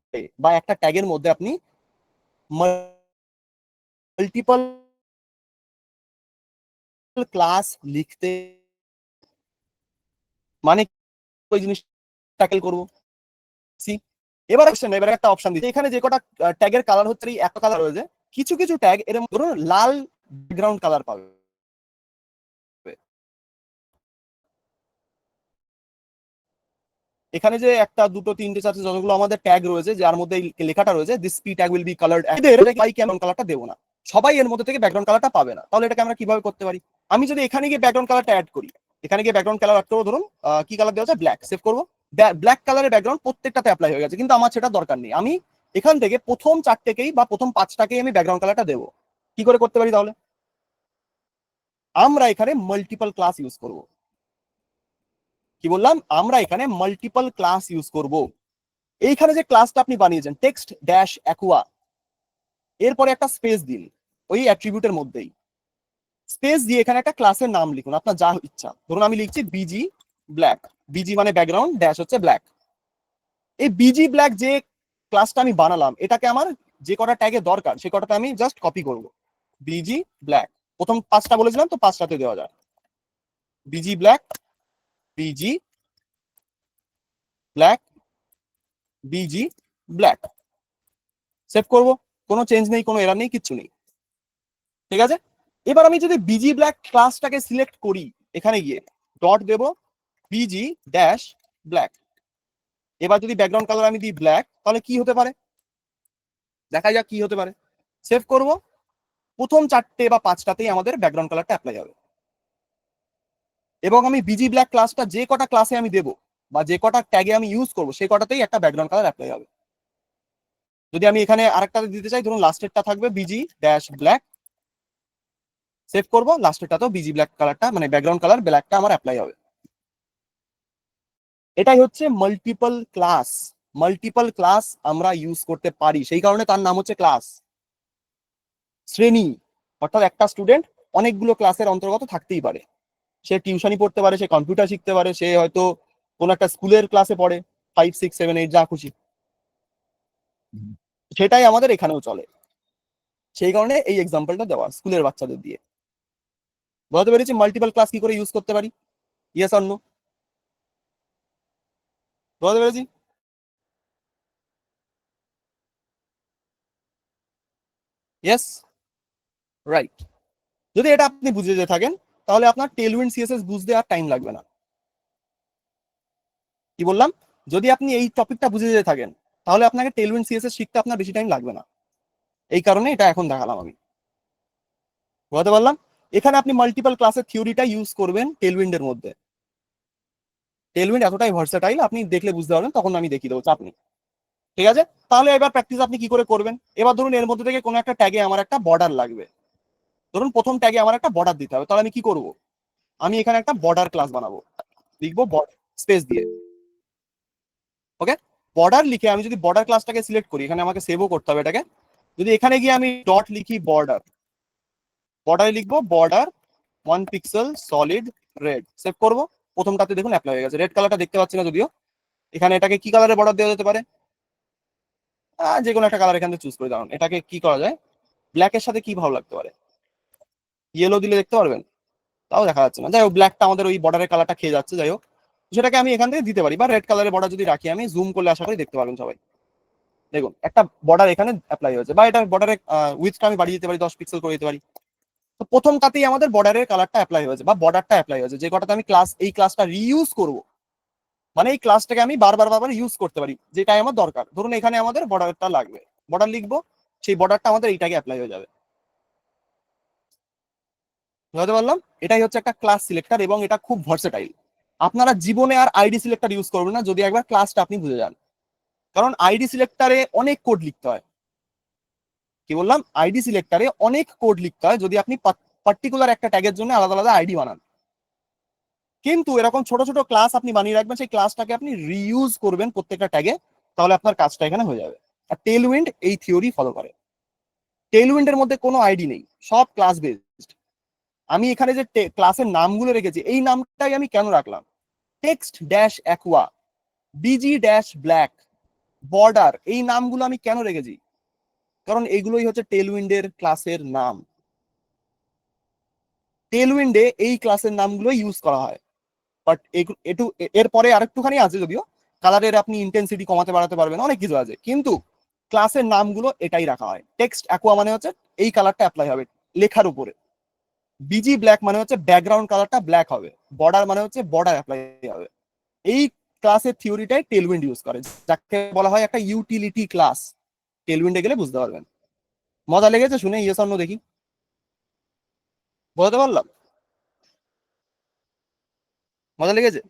বা একটা ট্যাগের মধ্যে আপনি মাল্টিপল ক্লাস লিখতে, মানে ওই জিনিস ট্যাকেল করবো। এবার একটা অপশন দিচ্ছি, এখানে যে কটা ট্যাগের কালার হচ্ছে এই একটা কালার রয়েছে, কিছু কিছু ট্যাগ এর ধরুন লাল ব্যাকগ্রাউন্ড কালার পাবে। এখানে যে একটা দুটো তিনটে চারটে যতগুলো আমাদের ট্যাগ রয়েছে যার মধ্যে এই লেখাটা রয়েছে this P tag will be coloured, এদের ব্যাকগ্রাউন্ড কালারটা দেবো না, সবাই এর মধ্যে থেকে ব্যাকগ্রাউন্ড কালারটা পাবে না। তাহলে এটাকে আমরা কিভাবে করতে পারি? আমি যদি এখানে গিয়ে ব্যাকগ্রাউন্ড কালারটা অ্যাড করি, এখানে গিয়ে ব্যাকগ্রাউন্ড কালার অ্যাড করবো, ধরুন কি কালার দেওয়া আছে, ব্ল্যাক, সেভ করবো, ব্ল্যাক কালারের ব্যাকগ্রাউন্ড প্রত্যেকটাতে অ্যাপ্লাই হয়ে গেছে, কিন্তু আমার সেটা দরকার নেই। আমি এখান থেকে প্রথম চারটেকেই বা প্রথম পাঁচটাকেই আমি ব্যাকগ্রাউন্ড কালারটা দেবো। কি করে করতে পারি তাহলে? আমরা এখানে মাল্টিপল ক্লাস ইউজ করব। কি বললাম? আমরা এখানে মাল্টিপল ক্লাস ইউজ করব। এইখানে যে ক্লাসটা আপনি বানিয়েছেন টেক্সট ড্যাশ অ্যাকুয়া, এরপরে একটা স্পেস দিন ওই অ্যাট্রিবিউটের মধ্যেই, স্পেস দিয়ে এখানে একটা ক্লাসের নাম লিখুন আপনার যা ইচ্ছা। ধরুন আমি লিখছি বিজি ব্ল্যাক, বিজি মানে ব্যাকগ্রাউন্ড, ড্যাশ হচ্ছে ব্ল্যাক। এই বিজি ব্ল্যাক যে ক্লাসটা আমি বানালাম, এটাকে আমার যে কটা ট্যাগে দরকার সে কটাতে আমি জাস্ট কপি করব। বিজি ব্ল্যাক, প্রথম পাঁচটা বলেছিলাম তো পাঁচটাতে দেওয়া যায়, busy black, busy black, busy black, save করব। কোনো চেঞ্জ নেই, কোনো এরর নেই, কিচ্ছু নেই। ঠিক আছে, এবার আমি যদি বিজি ব্ল্যাক ক্লাসটাকে সিলেক্ট করি, এখানে গিয়ে ডট দেব বিজি ড্যাশ ব্ল্যাক, এবার যদি ব্যাকগ্রাউন্ড কালার আমি দিই ব্ল্যাক, তাহলে কি হতে পারে দেখা যাক কি হতে পারে। সেভ করব, প্রথম চারটে বা পাঁচটাতেই আমাদের ব্যাকগ্রাউন্ড কালারটা অ্যাপ্লাই হবে। এবং আমি বিজি ব্ল্যাক ক্লাসটা যে কটা ক্লাসে আমি দেবো বা যে কটা ট্যাগে আমি ইউজ করবো সে কটাতেই একটা ব্যাকগ্রাউন্ড কালার অ্যাপ্লাই হবে। যদি আমি এখানে আরেকটা দিতে চাই, ধরুন লাস্টেরটা থাকবে বিজি ড্যাশ ব্ল্যাক, সেভ করব, লাস্টেরটাতেও বিজি ব্ল্যাক কালারটা মানে ব্যাকগ্রাউন্ড কালার ব্ল্যাকটা আমার অ্যাপ্লাই হবে। এটাই হচ্ছে মাল্টিপল ক্লাস। মাল্টিপল ক্লাস আমরা ইউজ করতে পারি, সেই কারণে তার নাম হচ্ছে ক্লাস। শ্রেণী, অর্থাৎ একটা স্টুডেন্ট অনেকগুলো ক্লাসের অন্তর্গত থাকতেই পারে। সে টিউশনই পড়তে পারে, সে কম্পিউটার শিখতে পারে, সে হয়তো কোন একটা স্কুলের ক্লাসে পড়ে, 5 6 7 8 যা খুশি, সেটাই আমাদের এখানেও চলে। সেই কারণে এই এক্সাম্পলটা দেওয়া স্কুলের বাচ্চাদের দিয়ে। বুঝতে পেরেছি মাল্টিপল ক্লাস কি করে ইউজ করতে পারি? Yes or no? বুঝতে পেরেছি? Yes, right. যদি এটা আপনি বুঝে যেতে থাকেন, তাহলে আপনার টেলউইন্ড সিএসএস বুঝতে আর টাইম লাগবে না। কি বললাম? যদি আপনি এই টপিকটা বুঝে যেতে থাকেন, তাহলে আপনাকে টেলউইন্ড সিএসএস শিখতে আপনার বেশি টাইম লাগবে না। এই কারণে এটা এখন দেখালাম আমি। বুঝতে পারলাম? এখানে আপনি মাল্টিপল ক্লাসের থিওরিটা ইউজ করবেন টেলউইন্ডের মধ্যে। টেলউইন্ড এতটাই ভার্সেটাইল, আপনি দেখলে বুঝতে পারবেন, তখন আমি দেখিয়ে দেবো, চাপ নেই। ঠিক আছে, তাহলে এবার প্র্যাকটিস আপনি কি করে করবেন? এবার ধরুন এর মধ্যে থেকে কোনো একটা ট্যাগে আমার একটা বর্ডার লাগবে। ধরুন প্রথম ট্যাগে আমার একটা বর্ডার দিতে হবে, তাহলে আমি কি করব? আমি এখানে একটা বর্ডার ক্লাস বানাবো, লিখবো স্পেস দিয়ে। ওকে, বর্ডার লিখে আমি যদি বর্ডার ক্লাসটাকে সিলেক্ট করি, এখানে আমাকে সেভও করতে হবে এটাকে। যদি এখানে গিয়ে আমি ডট লিখি বর্ডার, বর্ডারে লিখবো border 1 pixel solid red, save করব। প্রথমটাতে দেখুন অ্যাপ্লাই হয়ে গেছে, রেড কালারটা দেখতে পাচ্ছি না যদিও। এখানে এটাকে কি কালারের বর্ডার দেওয়া যেতে পারে? যে কোনো একটা কালার এখান থেকে চুজ করে দাঁড়ান। এটাকে কি করা যায়? ব্ল্যাকের সাথে কি ভালো লাগতে পারে? ইয়েলো দিলে দেখতে পারবেন, তাও দেখা যাচ্ছে না। যাই হোক, ব্ল্যাকটা আমাদের ওই বর্ডারের কালারটা খেয়ে যাচ্ছে, যাই হোক সেটাকে আমি এখান থেকে দিতে পারি। বা রেড কালারের বর্ডার যদি রাখি, আমি জুম করলে আশা করি দেখতে পারবেন সবাই। দেখুন একটা বর্ডার এখানে অ্যাপ্লাই হয়েছে, বা এটা বর্ডারের উইথটা আমি বাড়িয়ে দিতে পারি, 10 পিক্সেল করে দিতে পারি। তো প্রথমটাতেই আমাদের বর্ডারের কালারটা অ্যাপ্লাই হয়েছে বা বর্ডারটা অ্যাপ্লাই হয়েছে। যে কটাতে আমি এই ক্লাসটা রিইউজ করব, মানে এই ক্লাসটাকে আমি বারবার বারবার ইউজ করতে পারি যেটাই আমার দরকার। ধরুন এখানে আমাদের বর্ডারটা লাগবে, বর্ডার লিখবো, সেই বর্ডারটা আমাদের এইটাকে অ্যাপ্লাই হয়ে যাবে। বুঝতে পারলাম? এটাই হচ্ছে একটা ক্লাস সিলেক্টর, এবং এটা খুব ভার্সেটাইল। আপনারা জীবনে আর আইডি সিলেক্টর ইউজ করবেন না যদি একবার ক্লাসটা আপনি বুঝে যান, কারণ আইডি সিলেক্টরে অনেক কোড লিখতে হয়। কি বললাম? আইডি সিলেক্টরে অনেক কোড লিখতে হয় যদি আপনি পার্টিকুলার একটা ট্যাগের জন্য আলাদা আলাদা আইডি বানান। কিন্তু এরকম ছোট ছোট ক্লাস আপনি বানিয়ে রাখবেন, সেই ক্লাসটাকে আপনি রিইউজ করবেন প্রত্যেকটা ট্যাগে, তাহলে আপনার কাজটা এখানে হয়ে যাবে। আর টেলউইন্ড এই থিওরি ফলো করে। টেলউইন্ডের মধ্যে কোনো আইডি নেই, সব ক্লাস বেসড। আমি এখানে যে ক্লাসের নামগুলো রেখেছি, এই নামটাই আমি কেন রাখলাম? Text dash Aqua, busy dash black, border, এই নামগুলো আমি কেন রেখেছি? কারণ এইগুলোই হচ্ছে টেলউইন্ডের ক্লাসের নাম। টেলউইন্ডে এই ক্লাসের নামগুলো ইউজ করা হয়। বাট একটু এরপরে আরেকটুখানি আছে যদিও, কালারের আপনি ইন্টেন্সিটি কমাতে বাড়াতে পারবেন, অনেক কিছু আছে। কিন্তু ক্লাসের নামগুলো এটাই রাখা হয়। টেক্সট অ্যাকোয়া মানে হচ্ছে এই কালারটা অ্যাপ্লাই হবে লেখার উপরে, বিজি ব্ল্যাক মানে হচ্ছে ব্যাকগ্রাউন্ড কালারটা ব্ল্যাক হবে, বর্ডার মানে হচ্ছে বর্ডার অ্যাপ্লাই হবে। এই ক্লাসের থিওরিটাই টেলউইন্ড ইউজ করে, যাকে বলা হয় একটা ইউটিলিটি ক্লাস। টেলউইন্ডে গেলে বুঝতে পারবেন। মজা লেগেছে শুনে? ইয়েস অর নো দেখি, বলতে পারলাম? মজা লেগেছে?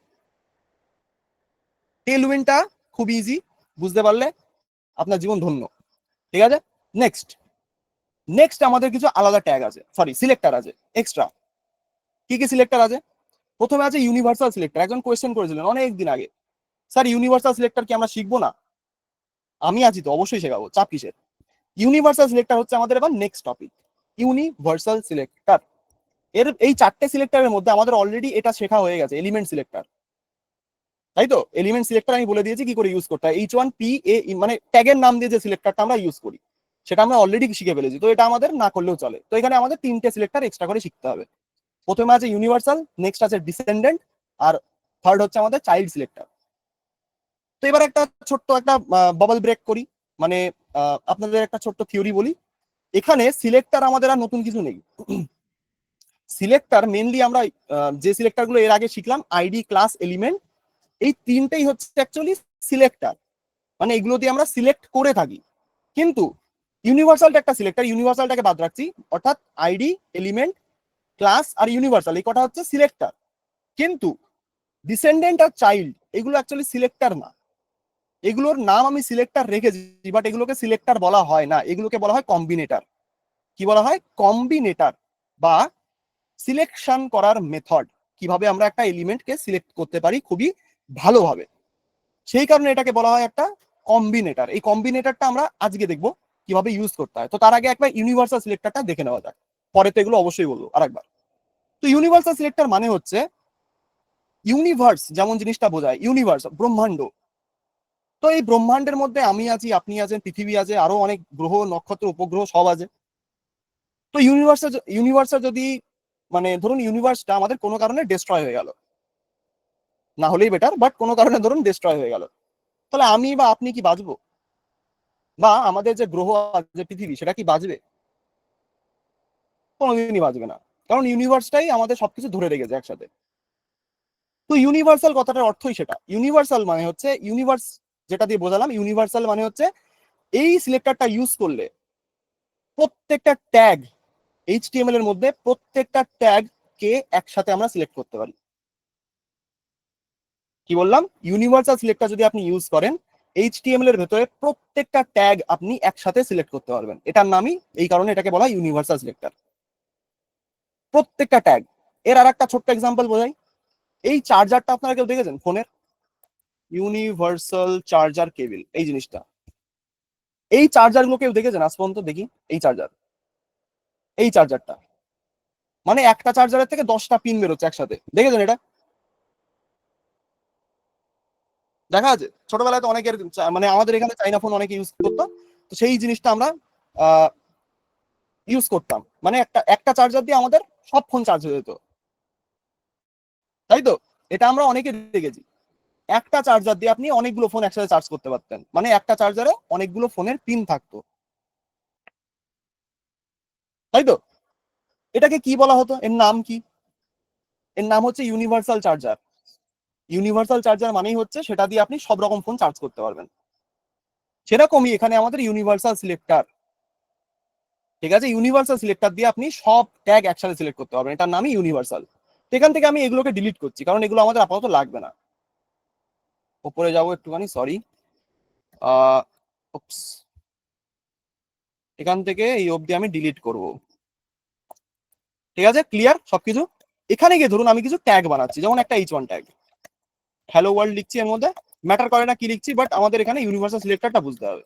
টেলউইন্ডটা খুব ইজি, বুঝতে পারলে আপনার জীবন ধন্য। ঠিক আছে, নেক্সট নেক্সট আমাদের কিছু আলাদা ট্যাগ আছে, সরি সিলেক্টর আছে এক্সট্রা। কি কি সিলেক্টর আছে? প্রথমে আছে ইউনিভার্সাল সিলেক্টর। একজন কোয়েশ্চেন করেছিলেন অনেক দিন আগে, স্যার ইউনিভার্সাল সিলেক্টর কি আমরা শিখবো না? আমি আছি তো, অবশ্যই শেখাবো, চাপ কিসের। ইউনিভার্সাল সিলেক্টর হচ্ছে আমাদের এবার নেক্সট টপিক, ইউনিভার্সাল সিলেক্টর। এর এই চারটে সিলেক্টরের মধ্যে আমাদের অলরেডি এটা শেখা হয়ে গেছে, এলিমেন্ট সিলেক্টর, তাই তো? এলিমেন্ট সিলেক্টর আমি বলে দিয়েছি কি করে ইউজ করতে হয়। H1PA মানে ট্যাগের নাম দিয়ে যে সিলেক্টরটা আমরা ইউজ করি সেটা আমরা অলরেডি শিখে ফেলেছি, তো এটা আমাদের না করলেও চলে। তো এখানে আমাদের তিনটে সিলেক্টর এক্সট্রা করে শিখতে হবে। প্রথমে আছে ইউনিভার্সাল, নেক্সট আছে ডিসেন্ডেন্ট, আর থার্ড হচ্ছে আমাদের চাইল্ড সিলেক্টর। তো এবার একটা ছোট্ট একটা বাবল ব্রেক করি, মানে আপনাদের একটা ছোট্ট থিওরি বলি। এখানে সিলেক্টর আমাদের আর নতুন কিছু নেই। সিলেক্টর মেনলি আমরা যে সিলেক্টর গুলো এর আগে শিখলাম, আইডি, ক্লাস, এলিমেন্ট, এই তিনটেই হচ্ছে অ্যাকচুয়ালি সিলেক্টর, মানে এগুলো দিয়ে আমরা সিলেক্ট করে থাকি। কিন্তু ইউনিভার্সালটা একটা সিলেক্টর, ইউনিভার্সালটাকে বাদ রাখছি, অর্থাৎ আইডি, এলিমেন্ট, ক্লাস আর ইউনিভার্সাল এই কটা হচ্ছে সিলেক্টর। কিন্তু ডিসেন্ডেন্ট আর চাইল্ড এগুলো অ্যাকচুয়ালি সিলেক্টর না। এগুলোর নাম আমি সিলেক্টর রেখেছি, বাট এগুলোকে সিলেক্টর বলা হয় না, এগুলোকে বলা হয় কম্বিনেটর। কি বলা হয়? কম্বিনেটর, বা সিলেকশন করার মেথড, কিভাবে আমরা একটা এলিমেন্টকে সিলেক্ট করতে পারি খুবই ভালোভাবে, সেই কারণে এটাকে বলা হয় একটা কম্বিনেটর। এই কম্বিনেটরটা আমরা আজকে দেখবো কিভাবে ইউজ করতে হয়। তো তার আগে একবার ইউনিভার্সাল সিলেক্টরটা দেখে নেওয়া যাক, পরে তো এগুলো অবশ্যই বলবো আরেকবার। তো ইউনিভার্সাল সিলেক্টর মানে হচ্ছে, ইউনিভার্স যেমন জিনিসটা বোঝায়, ইউনিভার্স ব্রহ্মাণ্ড। তো এই ব্রহ্মাণ্ডের মধ্যে আমি আছি, আপনি আছেন, পৃথিবী আছে, আরো অনেক গ্রহ, নক্ষত্র, উপগ্রহ সব আছে। তো ইউনিভার্সের যদি, মানে ধরুন ইউনিভার্সটা আমাদের কোনো কারণে ডিস্ট্রয় হয়ে গেল, না হলেই বেটার, বাট কোনো কারণে ধরুন ডিস্ট্রয় হয়ে গেল, তাহলে আমি বা আপনি কি বাঁচবো? বা আমাদের যে গ্রহ আছে পৃথিবী, সেটা কি বাঁচবে? কোনোদিনই বাঁচবে না, কারণ ইউনিভার্সটাই আমাদের সবকিছু ধরে রেখেছে একসাথে। তো ইউনিভার্সাল কথাটার অর্থই সেটা। ইউনিভার্সাল মানে হচ্ছে, ইউনিভার্স যেটা দিয়ে বোঝালাম, ইউনিভার্সাল মানে হচ্ছে এই সিলেক্টরটা ইউজ করলে প্রত্যেকটা ট্যাগ, HTML এর মধ্যে প্রত্যেকটা ট্যাগ কে একসাথে আমরা সিলেক্ট করতে পারি। কি বললাম? ইউনিভার্সাল সিলেক্টর যদি আপনি ইউজ করেন, HTML এর ভেতরে প্রত্যেকটা ট্যাগ আপনি একসাথে সিলেক্ট করতে পারবেন। এটার নামই, এই কারণে এটাকে বলা হয় ইউনিভার্সাল সিলেক্টর, প্রত্যেকটা ট্যাগ। এর আর একটা ছোট্ট এক্সাম্পল বোঝাই। এই চার্জারটা আপনারা কেউ দেখেছেন ফোনের? ইউনিভার্সাল চার্জার কেবল, এই জিনিসটা, এই চার্জার গুলো কেউ দেখেছেন আজ পর্যন্ত? দেখি এই চার্জার, এই চার্জারটা, মানে একটা চার্জারের থেকে 10টা পিন বেরোচ্ছে একসাথে, দেখেছেন এটা? দেখা আছে? ছোটবেলায় তো অনেকের মানে আমাদের এখানে চাইনা ফোন অনেকে ইউজ করতো, তো সেই জিনিসটা আমরা ইউজ করতাম, মানে একটা একটা চার্জার দিয়ে আমাদের সব ফোন চার্জ হয়ে যেত, তাই তো? এটা আমরা অনেকে দেখেছি। একটা চার্জার দিয়ে আপনি অনেকগুলো ফোন একসাথে চার্জ করতে পারতেন, মানে একটা চার্জারে অনেকগুলো ফোনের পিন থাকতো, তাই তো? এটাকে কি বলা হতো? এর নাম কি? এর নাম হচ্ছে ইউনিভার্সাল চার্জার। ইউনিভার্সাল চার্জার মানেই হচ্ছে সেটা দিয়ে আপনি সব রকম ফোন চার্জ করতে পারবেন। সেরকমই এখানে আমাদের ইউনিভার্সাল সিলেক্টর, ঠিক আছে? ইউনিভার্সাল সিলেক্টর দিয়ে আপনি সব ট্যাগ একসাথে সিলেক্ট করতে পারবেন, এটার নামই ইউনিভার্সাল। এখান থেকে আমি এগুলোকে ডিলিট করছি, কারণ এগুলো আমাদের আপাতত লাগবে না। উপরে যাবো একটুখানি, সরি, আহ এখান থেকে এই অবধি আমি ডিলিট করব। ঠিক আছে, ক্লিয়ার সবকিছু? এখানে গিয়ে ধরুন আমি কিছু ট্যাগ বানাচ্ছি, যেমন একটা H1 ট্যাগ, হ্যালো ওয়ার্ল্ড লিখছি, এর মধ্যে ম্যাটার করে না কি লিখছি, বাট আমাদের এখানে ইউনিভার্সাল সিলেক্টরটা বুঝতে হবে।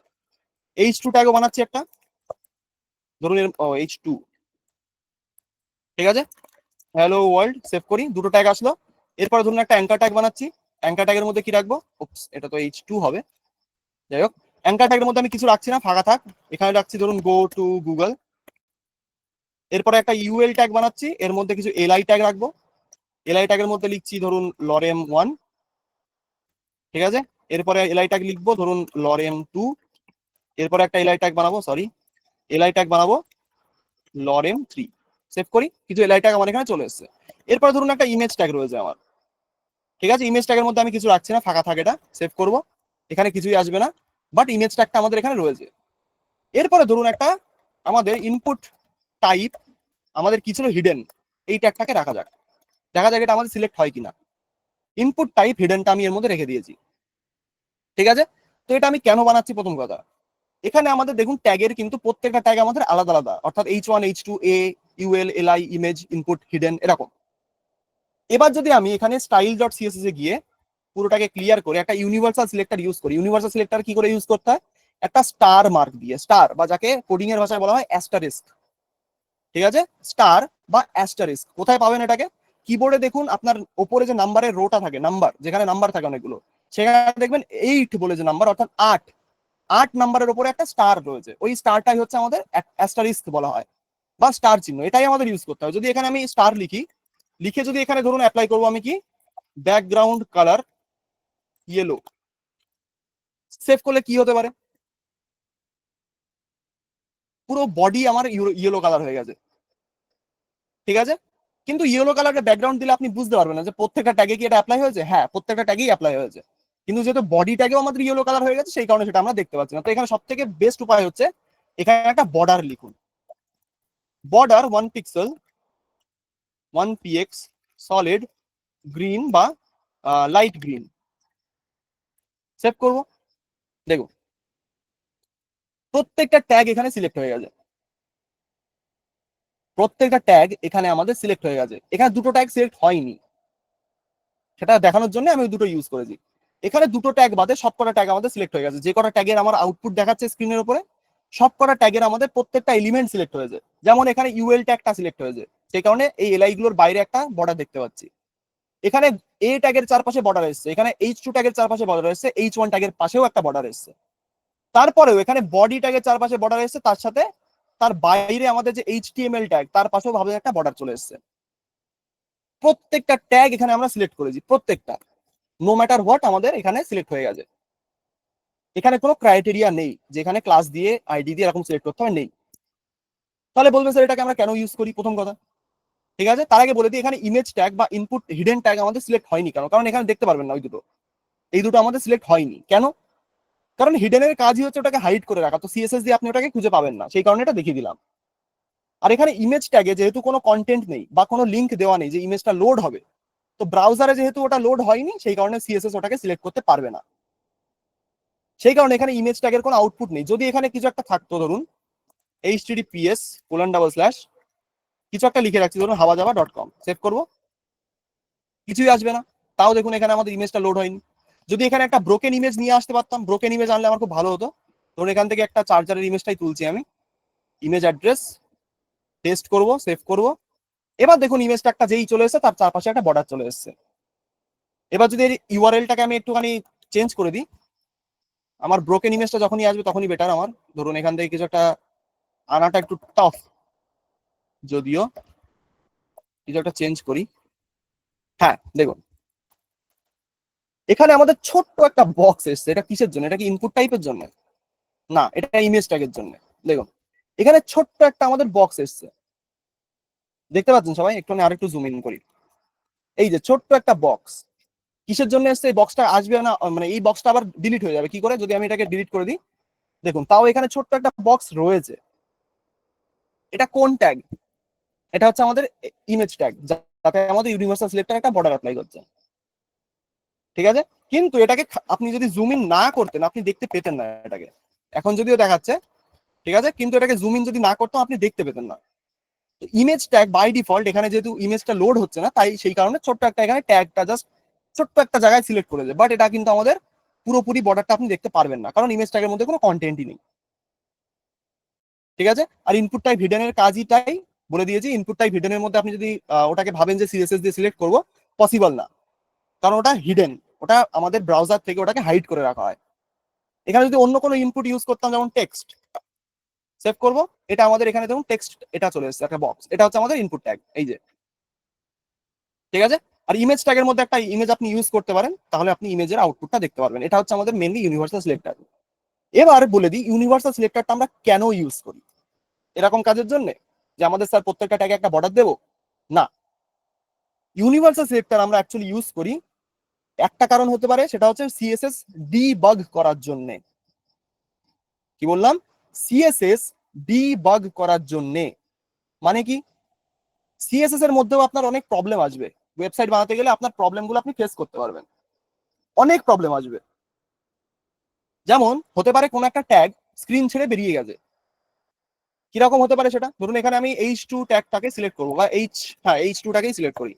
H2 ট্যাগও বানাচ্ছি একটা, ধরুন এর H2, ঠিক আছে, হ্যালো ওয়ার্ল্ড, সেভ করি, দুটো ট্যাগ আসলো। এরপরে ধরুন একটা অ্যাঙ্কার ট্যাগ বানাচ্ছি, অ্যাঙ্কার ট্যাগের মধ্যে কি রাখবো? এটা তো H2 হবে, যাই হোক, অ্যাঙ্কার ট্যাগের মধ্যে আমি কিছু রাখছি না, ফাঁকা থাক। এখানে রাখছি ধরুন গো টু গুগল। এরপরে একটা ইউএল ট্যাগ বানাচ্ছি, এর মধ্যে কিছু এলআই ট্যাগ রাখবো। এলআই ট্যাগের মধ্যে লিখছি ধরুন লরেম 1, ঠিক আছে। এরপরে এলআই ট্যাগ লিখবো ধরুন lorem2, এরপরে একটা এলআই ট্যাগ বানাবো, সরি এলআই ট্যাগ বানাবো lorem3, সেভ করি, কিছু এলআই ট্যাগ আমার এখানে চলে এসেছে। এরপরে ধরুন একটা ইমেজ ট্যাগ রয়েছে আমার, ঠিক আছে, ইমেজ ট্যাগের মধ্যে আমি কিছু রাখছি না, ফাঁকা থাকে, এটা সেভ করব, এখানে কিছুই আসবে না, বাট ইমেজ ট্যাগটা আমাদের এখানে রয়েছে। এরপরে ধরুন একটা আমাদের ইনপুট টাইপ আমাদের কি ছিল, হিডেন, এই ট্যাগটাকে রাখা যাক, দেখা যাক এটা আমাদের সিলেক্ট হয় কিনা। ইনপুট টাইপ হিডেনটা আমি এর মধ্যে রেখে দিয়েছি, ঠিক আছে। তো এটা আমি কেন বানাচ্ছি, প্রথম কথা, এখানে আমাদের দেখুন ট্যাগের কিন্তু প্রত্যেকটা ট্যাগ আমাদের আলাদা আলাদা, অর্থাৎ H1 H2 A UL LI image input hidden এরকম। এবার যদি আমি এখানে স্টাইল ডট সিএসএস এ গিয়ে পুরোটাকে ক্লিয়ার করে একটা ইউনিভার্সাল সিলেক্টর ইউজ করি, ইউনিভার্সাল সিলেক্টর কি করে ইউজ করতে হয়, একটা স্টার মার্ক দিয়ে, স্টার বা যাকে কোডিং এর ভাষায় বলা হয় অ্যাস্টারিস্ক, ঠিক আছে, স্টার বা অ্যাস্টারিস্ক কোথায় পাবেন এটাকে, কিবোর্ডে দেখুন আপনার ওপরে যে নাম্বারের রোটা থাকে, নাম্বার যেখানে নাম্বার থাকে অনেকগুলো, সেখানে দেখবেন 8 বলে যে নাম্বার, অর্থাৎ 8, 8 নাম্বারের উপরে একটা স্টার রয়েছে, ওই স্টারটাই হচ্ছে আমাদের অ্যাস্টারিস্ক বলা হয়, বা স্টার চিহ্ন, এটাই আমাদের ইউজ করতে হয়। যদি এখানে আমি স্টার লিখি, লিখে যদি এখানে ধরুন অ্যাপ্লাই করবো আমি কি, ব্যাকগ্রাউন্ড কালার ইয়েলো, সেভ করলে কি হতে পারে, পুরো বডি আমার ইয়েলো কালার হয়ে গেছে, ঠিক আছে। কিন্তু ইয়েলো কালারের ব্যাকগ্রাউন্ড দিলে আপনি বুঝতে পারবেন না যে প্রত্যেকটা ট্যাগে কি এটা অ্যাপ্লাই হয়েছে, হ্যাঁ প্রত্যেকটা ট্যাগেই অ্যাপ্লাই হয়েছে, কিন্তু যেহেতু বডি ট্যাগেও আমাদের ইয়েলো কালার হয়ে গেছে, সেই কারণে সেটা আমরা দেখতে পাচ্ছি না। তো এখানে সব থেকে বেস্ট উপায় হচ্ছে এখানে একটা বর্ডার লিখুন, border 1 pixel 1 px solid green বা লাইট গ্রিন, সেভ করবো, দেখুন প্রত্যেকটা ট্যাগ এখানে সিলেক্ট হয়ে গেছে, প্রত্যেকটা ট্যাগ এখানে আমাদের সিলেক্ট হয়ে গেছে। এখানে দুটো ট্যাগ সিলেক্ট হয়নি, সেটা দেখানোর জন্য আমি দুটো ইউজ করেছি। এখানে দুটো ট্যাগ বাদে সবকটা ট্যাগ আমাদের সিলেক্ট হয়ে গেছে, যে কটা ট্যাগের আমার আউটপুট দেখাচ্ছে স্ক্রিনের উপরে, সবকটা ট্যাগের আমাদের প্রত্যেকটা এলিমেন্ট সিলেক্ট হয়েছে। যেমন এখানে ইউএল ট্যাগটা সিলেক্ট হয়েছে, সেই কারণে এই এলআই গুলোর বাইরে একটা বর্ডার দেখতে পাচ্ছি। এখানে এ ট্যাগের চারপাশে বর্ডার এসছে, এখানে H2 ট্যাগের চারপাশে বর্ডার এসছে, H1 ট্যাগের পাশেও একটা বর্ডার এসছে, তারপরেও এখানে বডি ট্যাগের চারপাশে বর্ডার এসছে, তার সাথে তার বাইরে আমাদের যে HTML ট্যাগ তার পাশেও ভাবে একটা বর্ডার চলে এসছে। প্রত্যেকটা ট্যাগ এখানে আমরা সিলেক্ট করেছি, প্রত্যেকটা, নো ম্যাটার হোয়াট আমাদের এখানে সিলেক্ট হয়ে গেছে। এখানে কোনো ক্রাইটেরিয়া নেই যেখানে ক্লাস দিয়ে আইডি দিয়ে এরকম সিলেক্ট করতে হবে, নেই। তাহলে বলবেন স্যার এটাকে আমরা কেন ইউজ করি, প্রথম কথা, ঠিক আছে, তার আগে বলে দিই এখানে ইমেজ ট্যাগ বা ইনপুট হিডেন ট্যাগ আমাদের সিলেক্ট হয়নি কেন, কারণ এখানে দেখতে পারবেন না ওই দুটো, এই দুটো আমাদের সিলেক্ট হয়নি কেন, কারণ হিডেনের কাজই হচ্ছে ওটাকে হাইড করে রাখা, তো সিএসএস দিয়ে আপনি ওটাকে খুঁজে পাবেন না, সেই কারণে এটা দেখিয়ে দিলাম। আর এখানে ইমেজ ট্যাগে যেহেতু কোনো কন্টেন্ট নেই বা কোনো লিঙ্ক দেওয়া নেই যে ইমেজটা লোড হবে, তো ব্রাউজারে যেহেতু ওটা লোড হয়নি, সেই কারণে সিএসএস ওটাকে সিলেক্ট করতে পারবে না, সেই কারণে এখানে ইমেজ ট্যাগের কোনো আউটপুট নেই। যদি এখানে কিছু একটা থাকতো, ধরুন https:// কিছু একটা লিখে রাখছি, ধরুন hawajava.com, সেভ করবো, কিছুই আসবে না। তাও দেখুন এখানে আমাদের ইমেজটা লোড হয়নি। যদি এখানে একটা ব্রোকেন ইমেজ নিয়ে আসতে পারতাম, ব্রোকেন ইমেজ আনলে আমার খুব ভালো হতো। ধরুন এখান থেকে একটা চার্জারের ইমেজটাই তুলছি আমি, ইমেজ অ্যাড্রেস পেস্ট করব, সেভ করব। এবার দেখুন ইমেজটা একটা যেই চলে এসেছে তার চারপাশে একটা বর্ডার চলে এসেছে। এবার যদি ইউআরএলটাকে আমি একটুখানি চেঞ্জ করে দিই, আমার ব্রোকেন ইমেজটা যখনই আসবে তখনই বেটার আমার। ধরুন এখান থেকে কিছু একটা আনাটা একটু টাফ, যদিও কিছু একটা চেঞ্জ করি। হ্যাঁ দেখুন এখানে আমাদের ছোট্ট একটা বক্স এসছে, এটা কিসের জন্য, এটা কি ইনপুট টাইপের জন্য, না এটা ইমেজ ট্যাগের জন্য। দেখুন এখানে ছোট্ট একটা আমাদের বক্স এসছে, দেখতে পাচ্ছেন সবাই, একটু আরেকটু জুম ইন করি, এই যে ছোট্ট একটা বক্স, কিসের জন্য এসছে, এই বক্সটা আসবে না, মানে এই বক্সটা আবার ডিলিট হয়ে যাবে কি করে যদি আমি এটাকে ডিলিট করে দিই। দেখুন তাও এখানে ছোট্ট একটা বক্স রয়েছে, এটা কোন ট্যাগ, এটা হচ্ছে আমাদের ইমেজ ট্যাগ, যাতে আমাদের ইউনিভার্সাল সিলেক্টর একটা বর্ডার অ্যাপ্লাই করছে, ঠিক আছে। কিন্তু এটাকে আপনি যদি জুম ইন না করতেন আপনি দেখতে পেতেন না এটাকে, এখন যদিও দেখাচ্ছে, ঠিক আছে, কিন্তু এটাকে জুম ইন যদি না করতাম আপনি দেখতে পেতেন না। ইমেজ ট্যাগ বাই ডিফল্ট এখানে যেহেতু ইমেজটা লোড হচ্ছে না, তাই সেই কারণে ছোট্ট একটা এখানে ট্যাগটা জাস্ট ছোট্ট একটা জায়গায় সিলেক্ট করে দেয়, বাট এটা কিন্তু আমাদের পুরোপুরি বর্ডারটা আপনি দেখতে পারবেন না, কারণ ইমেজ ট্যাগের মধ্যে কোনো কন্টেন্টই নেই, ঠিক আছে। আর ইনপুট টাইপ হিডেনের কাজই তাই বলে দিয়েছি, ইনপুট টাইপ হিডেনের মধ্যে আপনি যদি ওটাকে ভাবেন যে সিএসএস দিয়ে সিলেক্ট করবো, পসিবল না, কারণ ওটা হিডেন, ওটা আমাদের ব্রাউজার থেকে ওটাকে হাইড করে রাখা হয়। এখানে যদি অন্য কোনো ইনপুট ইউজ করতাম, যেমন টেক্সট, সেভ করবো, এটা আমাদের এখানে দেখুন টেক্সট এটা চলে এসেছে একটা বক্স, এটা হচ্ছে আমাদের ইনপুট ট্যাগ, এই যে, ঠিক আছে। আর ইমেজ ট্যাগের মধ্যে একটা ইমেজ আপনি ইউজ করতে পারেন, তাহলে আপনি ইমেজের আউটপুটটা দেখতে পারবেন। এটা হচ্ছে আমাদের মেনলি ইউনিভার্সাল সিলেক্টর। এবার বলে দিই ইউনিভার্সাল সিলেক্টরটা আমরা কেন ইউজ করি। এরকম কাজের জন্য যে আমাদের স্যার প্রত্যেকটা ট্যাগে একটা বর্ডার দেবো, না। ইউনিভার্সাল সিলেক্টর আমরা অ্যাকচুয়ালি ইউজ করি একটা কারণ হতে পারে, সেটা হচ্ছে সিএসএস ডিবাগ করার জন্য। কি বললাম? সিএসএস ডিবাগ করার জন্য। মানে কি, সিএসএস এর মধ্যেও আপনার অনেক প্রবলেম আসবে। ওয়েবসাইট বানাতে গেলে আপনার প্রবলেমগুলো আপনি ফেস করতে পারবেন, অনেক প্রবলেম আসবে। যেমন হতে পারে কোনো একটা ট্যাগ স্ক্রিন ছেড়ে বেরিয়ে গেছে। কিরকম হতে পারে সেটা? ধরুন এখানে আমি H2 ট্যাগটাকে সিলেক্ট করবো, বা H2 টাকেই সিলেক্ট করি।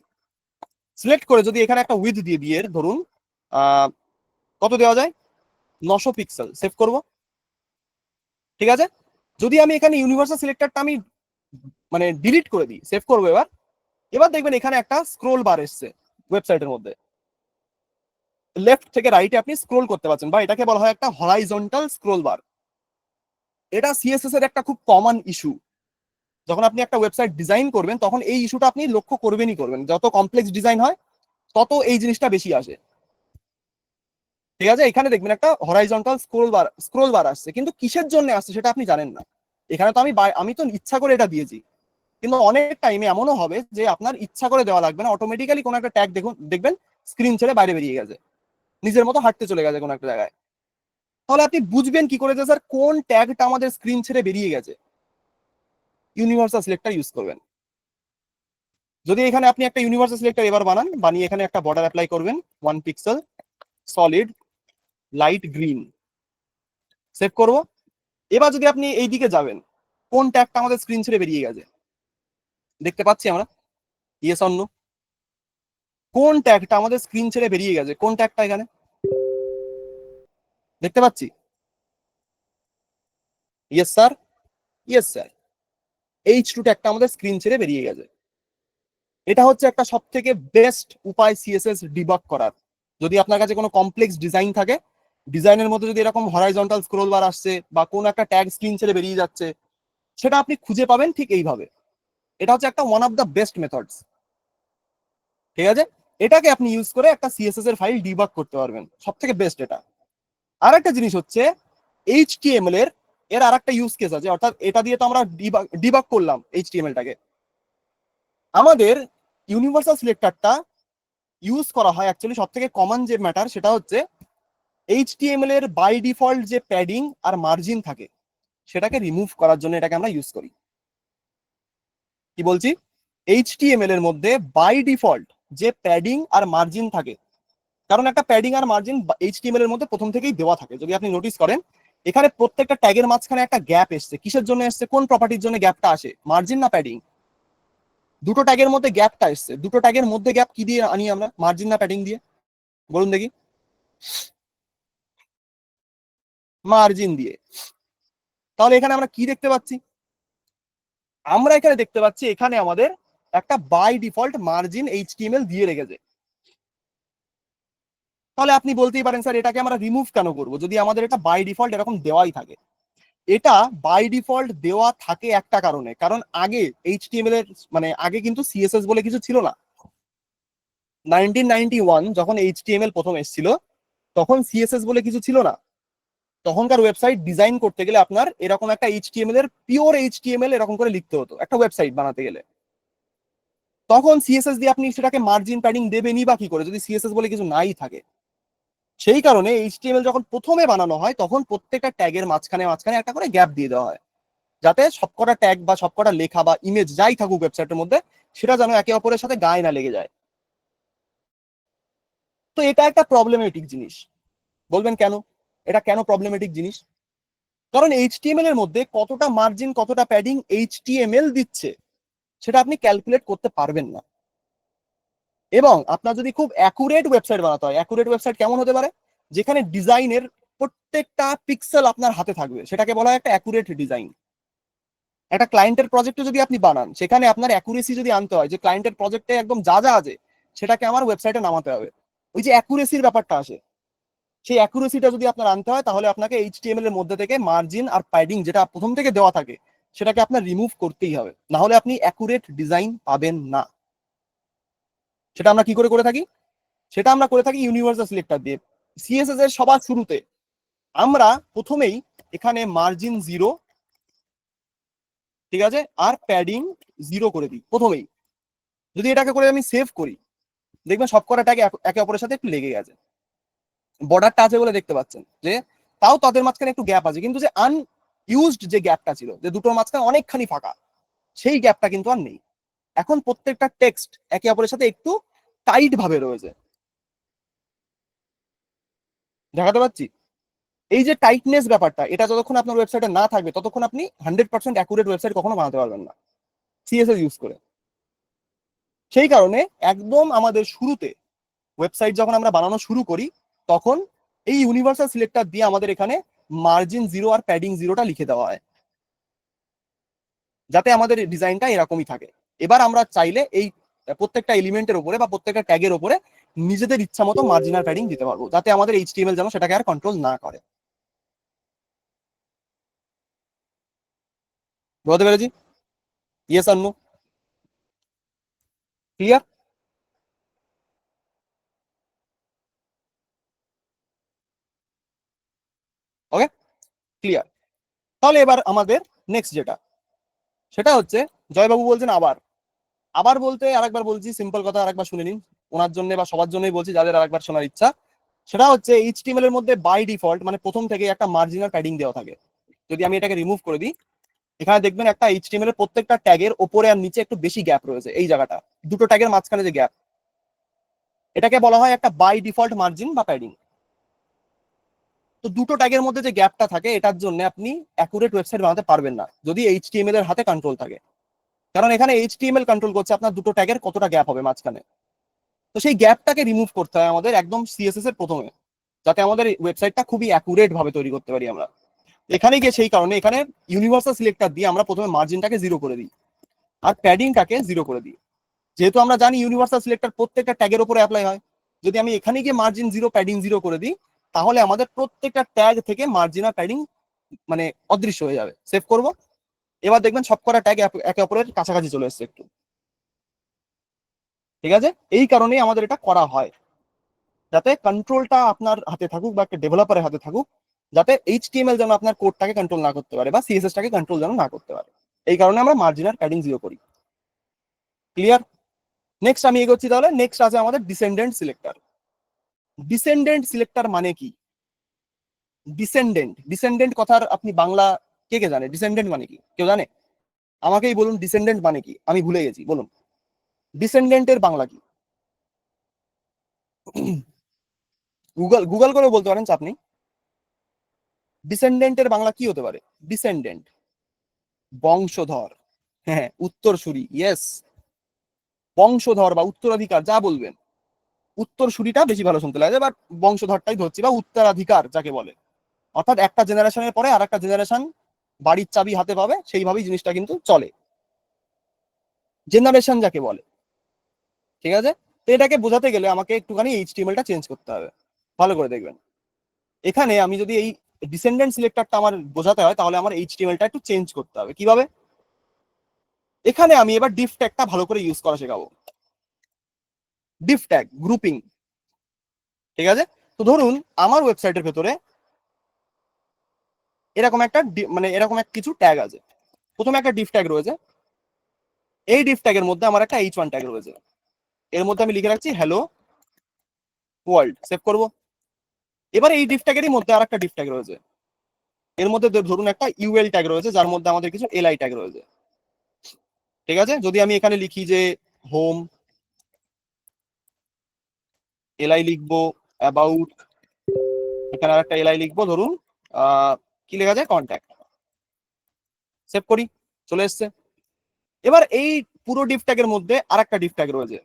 সিলেক্ট করে যদি এখানে একটা উইথ দিয়ে দিয়ে ধরুন কত দেওয়া যায়, 900 পিক্সেল সেভ করব, ঠিক আছে। যদি আমি এখানে ইউনিভার্সাল সিলেক্টরটা আমি মানে ডিলিট করে দিই, সেভ করবো, এবার এবার দেখবেন এখানে একটা স্ক্রোল বার এসছে ওয়েবসাইটের মধ্যে। লেফট থেকে রাইটে আপনি স্ক্রোল করতে পারছেন, বা এটাকে বলা হয় একটা হরাইজন্টাল স্ক্রোল বার। এটা সিএসএস এর একটা খুব কমন ইস্যু। যখন আপনি একটা ওয়েবসাইট ডিজাইন করবেন তখন এই ইস্যুটা আপনি লক্ষ্য করবেনই করবেন। যত কমপ্লেক্স ডিজাইন হয় তত এই জিনিসটা বেশি আসে, ঠিক আছে। এখানে দেখবেন একটা হরাইজন্টাল স্ক্রোল বার আসছে, কিন্তু কিসের জন্য আসছে সেটা আপনি জানেন না। এখানে তো আমি তো ইচ্ছা করে এটা দিয়েছি, কিন্তু অনেক টাইমে এমনও হবে যে আপনার ইচ্ছা করে দেওয়া লাগবে না, অটোমেটিক্যালি কোনো একটা ট্যাগ দেখবেন স্ক্রিন ছেড়ে বাইরে বেরিয়ে গেছে, নিজের মতো হাঁটতে চলে গেছে কোনো একটা জায়গায়। তাহলে আপনি বুঝবেন কি করে যে স্যার কোন ট্যাগটা আমাদের স্ক্রিন ছেড়ে বেরিয়ে গেছে? ইউনিভার্সাল সিলেক্টর ইউজ করবেন। যদি এখানে আপনি একটা ইউনিভার্সাল সিলেক্টর এবার বানিয়ে এখানে একটা বর্ডার অ্যাপ্লাই করবেন 1 pixel, solid light green, save করব। এবার যদি আপনি এই দিকে যাবেন, কোন ট্যাগটা আমাদের স্ক্রিন ছেড়ে বেরিয়ে গেছে দেখতে পাচ্ছি আমরা? Yes or no? কোন ট্যাগটা আমাদের স্ক্রিন ছেড়ে বেরিয়ে গেছে, কোন ট্যাগটা এখানে দেখতে পাচ্ছি? Yes sir, yes sir, H2 ট্যাগটা আমাদের স্ক্রিন ছেড়ে বেরিয়ে গেছে। এটা হচ্ছে একটা সব থেকে বেস্ট উপায় সিএসএস ডিবাগ করার। যদি আপনার কাছে কোনো কমপ্লেক্স ডিজাইন থাকে, ডিজাইনের মধ্যে যদি এরকম হরাইজন্টাল স্ক্রোল বার আসছে বা কোন একটা ট্যাগ স্ক্রিন ছেড়ে বেরিয়ে যাচ্ছে, সেটা আপনি খুঁজে পাবেন ঠিক এইভাবে। এটা হচ্ছে একটা one of the best methods, ঠিক আছে। এটাকে আপনি ইউজ করে একটা সিএসএস এর ফাইল ডিবাগ করতে পারবেন, সব থেকে বেস্ট এটা। আর একটা জিনিস হচ্ছে এইচটিএমএল এর আর একটা ইউজ কেস আছে, অর্থাৎ এটা দিয়ে তো আমরা ডিবাগ করলাম এইচটিএমএল টাকে। আমাদের ইউনিভার্সাল সিলেক্টরটা ইউজ করা হয় অ্যাকচুয়ালি সব থেকে কমন যে ম্যাটার, সেটা হচ্ছে এইচটিএমএল এর বাই ডিফল্ট যে প্যাডিং আর মার্জিন থাকে সেটাকে রিমুভ করার জন্য এটাকে আমরা ইউজ করি। কি বলছি? এইচটিএমএল এর মধ্যে বাই ডিফল্ট যে প্যাডিং আর মার্জিন থাকে, কারণ একটা প্যাডিং আর মার্জিন এইচটিএমএল এর মধ্যে প্রথম থেকেই দেওয়া থাকে। যদি আপনি নোটিস করেন এখানে প্রত্যেকটা ট্যাগের মাঝখানে একটা গ্যাপ এসছে, কিসের জন্য এসছে, কোন প্রপার্টির জন্য গ্যাপটা আসে, মার্জিন না প্যাডিং? দুটো ট্যাগের মধ্যে গ্যাপটা এসছে, দুটো ট্যাগের মধ্যে গ্যাপ কি দিয়ে আনি আমরা, মার্জিন না প্যাডিং দিয়ে? বলুন দেখি। মার্জিন দিয়ে। তাহলে এখানে আমরা কি দেখতে পাচ্ছি? আমরা এখানে দেখতে পাচ্ছি এখানে আমাদের একটা বাই ডিফল্ট মার্জিন এইচটিএমএল দিয়ে রেখেছে। তাহলে আপনি বলতেই পারেন স্যার এটাকে আমরা রিমুভ কেন করবো যদি আমাদের এটা বাই ডিফল্ট এরকম দেওয়াই থাকে? এটা বাই ডিফল্ট দেওয়া থাকে একটা কারণে, কারণ আগে এইচটিএমএল এর মানে আগে কিন্তু সিএসএস বলে কিছু ছিল না। 1991 যখন এইচটিএমএল প্রথম এসেছিল তখন সিএসএস বলে কিছু ছিল না। তখনকার ওয়েবসাইট ডিজাইন করতে গেলে আপনার এরকম একটা এইচটিএমএল এর পিওর এইচটিএমএল এরকম করে লিখতে হতো একটা ওয়েবসাইট বানাতে গেলে। তখন সিএসএস দিয়ে আপনি সেটাকে মার্জিন প্যাডিং দেবেনই বা কি করে যদি সিএসএস বলে কিছু নাই থাকে? সেই কারণে এইচটিএমএল যখন প্রথমে বানানো হয় তখন প্রত্যেকটা ট্যাগের মাঝখানে মাঝখানে একটা করে গ্যাপ দিয়ে দেওয়া হয়, যাতে সবকটা ট্যাগ বা সবকটা লেখা বা ইমেজ যাই থাকুক ওয়েবসাইটের মধ্যে সেটা যেন একে অপরের সাথে গায়ে না লেগে যায়। তো এটা একটা প্রবলেমেটিক জিনিস। বলবেন কেন এটা কেন প্রবলেমেটিক জিনিস? কারণ এইচটিএমএল এর মধ্যে কতটা মার্জিন কতটা প্যাডিং এইচটিএমএল দিচ্ছে সেটা আপনি ক্যালকুলেট করতে পারবেন না। এবং আপনার যদি খুব অ্যাকুরেট ওয়েবসাইট বানাতে হয়, অ্যাকুরেট ওয়েবসাইট কেমন হতে পারে? যেখানে ডিজাইনের প্রত্যেকটা পিক্সেল আপনার হাতে থাকবে, সেটাকে বলা হয় একটা অ্যাকুরেট ডিজাইন। একটা ক্লায়েন্টের প্রজেক্টে যদি আপনি বানান, সেখানে আপনার অ্যাকুরেসি যদি আনতে হয় যে ক্লায়েন্টের প্রজেক্টে একদম যা যা আছে সেটাকে আমার ওয়েবসাইটে নামাতে হবে, ওই যে অ্যাকুরেসির ব্যাপারটা আসে, সেই অ্যাকুরেসিটা যদি আপনার আনতে হয় তাহলে আপনাকে এইচটিএমএল এর মধ্যে থেকে মার্জিন আর প্যাডিং যেটা প্রথম থেকে দেওয়া থাকে সেটাকে আপনার রিমুভ করতেই হবে, না হলে আপনি অ্যাকুরেট ডিজাইন পাবেন না। সেটা আমরা কি করে থাকি? সেটা আমরা করে থাকি ইউনিভার্সাল সিলেক্টর দিয়ে। সিএসএস এর সবার শুরুতে আমরা প্রথমেই এখানে মার্জিন 0, ঠিক আছে, আর প্যাডিং 0 করে দিই প্রথমেই। যদি এটাকে করে আমি সেভ করি, দেখবেন সব কটা ট্যাগ একে অপরের সাথে একটু লেগে গেছে। বর্ডারটা আছে বলে দেখতে পাচ্ছেন যে তাও তাদের মাঝখানে একটু গ্যাপ আছে, কিন্তু যে আনইউজড যে গ্যাপটা ছিল, যে দুটোর মাঝখানে অনেকখানি ফাঁকা, সেই গ্যাপটা কিন্তু আর নেই। এখন প্রত্যেকটা টেক্সট একে অপরের সাথে একটু টাইট ভাবে রয়েছে। দেখাতে পাচ্ছি? এই যে টাইটনেস ব্যাপারটা, এটা যতক্ষণ আপনার ওয়েবসাইটে না থাকবে ততক্ষণ আপনি 100% অ্যাকুরেট ওয়েবসাইট কখনো বানাতে পারবেন না সিএসএস ইউজ করে। সেই কারণে একদম আমাদের শুরুতে ওয়েবসাইট যখন আমরা বানানো শুরু করি, তখন এই ইউনিভার্সাল সিলেক্টর দিয়ে আমাদের এখানে মার্জিন 0 আর প্যাডিং 0টা লিখে দেওয়া হয়, যাতে আমাদের ডিজাইনটা এরকমই থাকে। এবার আমরা চাইলে এই প্রত্যেকটা এলিমেন্টের উপরে বা প্রত্যেকটা ট্যাগের উপরে নিজেদের ইচ্ছা মতো মার্জিনাল প্যাডিং দিতে পারবো, যাতে আমাদের এইচটিএমএল যেন সেটাকে আর কন্ট্রোল না করে। বুঝতে পেরেছি? ইয়েস আর নো? ক্লিয়ার? ওকে, ক্লিয়ার। তাহলে এবার আমাদের নেক্সট যেটা, সেটা হচ্ছে, জয়বাবু বলছেন আবার। আবার বলতে আরেকবার বলছি, সিম্পল কথা আরেকবার শুনে নিন, ওনার জন্য বা সবার জন্যই বলছি যাদের আরেকবার শোনার ইচ্ছা। সেটা হচ্ছে এইচটিএমএল এর মধ্যে বাই ডিফল্ট মানে প্রথম থেকে একটা মার্জিনাল প্যাডিং দেওয়া থাকে। যদি আমি এটাকে রিমুভ করে দিই, এখানে দেখবেন একটা এইচটিএমএল এর প্রত্যেকটা ট্যাগের ওপরে আর নিচে একটু বেশি গ্যাপ রয়েছে, এই জায়গাটা, দুটো ট্যাগের মাঝখানে যে গ্যাপ, এটাকে বলা হয় একটা বাই ডিফল্ট মার্জিন বা প্যাডিং। তো দুটো ট্যাগের মধ্যে যে গ্যাপটা থাকে, এটার জন্য আপনি অ্যাকুরেট ওয়েবসাইট বানাতে পারবেন না যদি এইচটিএমএল এর হাতে কন্ট্রোল থাকে। কারণ এখানে এইচটিএমএল কন্ট্রোল করছে আপনার দুটো ট্যাগের কতটা গ্যাপ হবে মাঝখানে। তো সেই গ্যাপটাকে রিমুভ করতে হয় আমাদের একদম সিএসএস এর প্রথমে, যাতে আমাদের ওয়েবসাইটটা খুবই অ্যাকুরেট ভাবে তৈরি করতে পারি আমরা। এখানে গিয়ে সেই কারণে এখানে ইউনিভার্সাল সিলেক্টর দিয়ে আমরা প্রথমে মার্জিনটাকে 0 করে দিই আর প্যাডিংটাকে 0 করে দিই। যেহেতু আমরা জানি ইউনিভার্সাল সিলেক্টর প্রত্যেকটা ট্যাগের উপরে অ্যাপ্লাই হয়, যদি আমি এখানে গিয়ে মার্জিন 0 প্যাডিং 0 করে দিই, তাহলে আমাদের প্রত্যেকটা ট্যাগ থেকে মার্জিন আর প্যাডিং মানে অদৃশ্য হয়ে যাবে। সেভ করব। এবার দেখবেন সবকটা ট্যাগ একে অপরের কাছাকাছি চলে এসছে একটু। ঠিক আছে? এই কারণেই আমাদের এটা করা হয়, যাতে কন্ট্রোলটা আপনার হাতে থাকুক বা একটা ডেভেলপারের হাতে থাকুক, যাতে এইচটিএমএল যেন আপনার কোডটাকে কন্ট্রোল না করতে পারে বা সিএসএস টাকে কন্ট্রোল যেন না করতে পারে। এই কারণে আমরা মার্জিন আর প্যাডিং 0 করি। ক্লিয়ার? নেক্সট আমি এগোচ্ছি, তাহলে নেক্সট আছে আমাদের ডিসেন্ডেন্ট সিলেক্টর। ডিসেন্ডেন্ট সিলেক্টর মানে কি? ডিসেন্ডেন্ট, ডিসেন্ডেন্ট কথার আপনি বাংলা কে কে জানে? ডিসেন্ডেন্ট মানে কি কেউ জানে? আমাকেই বলুন ডিসেন্ডেন্ট মানে কি, আমি ভুলে গেছি, বলুন ডিসেন্ডেন্টের বাংলা কি? গুগল গুগল করে বলতে পারেন, চাপ নেই। ডিসেন্ডেন্টের বাংলা কি হতে পারে? ডিসেন্ডেন্ট, বংশধর। হ্যাঁ, উত্তরসূরি, ইয়েস। বংশধর বা উত্তরাধিকার যা বলবেন, উত্তরসূরিটা বেশি ভালো শুনতে লাগে, বাট বংশধরটাই ধরছি, বা উত্তরাধিকার যাকে বলে। অর্থাৎ একটা জেনারেশনের পরে আর একটা জেনারেশন বাড়ির চাবি হাতে পাবে, সেইভাবেই জিনিসটা কিন্তু চলে, জেনারেশন যাকে বলে। ঠিক আছে? তো এটাকে বোঝাতে গেলে আমাকে একটুখানি এইচটিএমএলটা চেঞ্জ করতে হবে। ভালো করে দেখবেন, এখানে আমি যদি এই ডিসেন্ডেন্ট সিলেক্টরটা আমার বোঝাতে হয়, তাহলে আমার এইচটিএমএলটা একটু চেঞ্জ করতে হবে। কিভাবে? এখানে আমি এবার ডিফ ট্যাগটা ভালো করে ইউজ করা শেখাবো। ডিফ ট্যাগ গ্রুপিং। ঠিক আছে? তো ধরুন আমার ওয়েবসাইটের ভেতরে এরকম একটা মানে এরকম এক কিছু ট্যাগ আছে। প্রথমে একটা ডিফ ট্যাগ রয়েছে, এই ডিফ ট্যাগের মধ্যে আমার একটা H1 ট্যাগ রয়েছে, এর মধ্যে আমি লিখে রাখছি হ্যালো ওয়ার্ল্ড। সেভ করব। এবার এই ডিফ ট্যাগেরই মধ্যে আর একটা ডিফ ট্যাগ রয়েছে, এর মধ্যে ধরুন একটা ইউএল ট্যাগ রয়েছে, যার মধ্যে আমাদের কিছু এলআই ট্যাগ রয়েছে। ঠিক আছে? যদি আমি এখানে লিখি যে হোম, এলআই লিখবো অ্যাবাউট, এখানে আর একটা এলআই লিখবো ধরুন কি লেখা যায়, কন্ট্যাক্ট। সেভ করি, চলে এসছে। এবার এই পুরো ডিফ ট্যাগের মধ্যে আর একটা ডিফ ট্যাগ রয়েছে,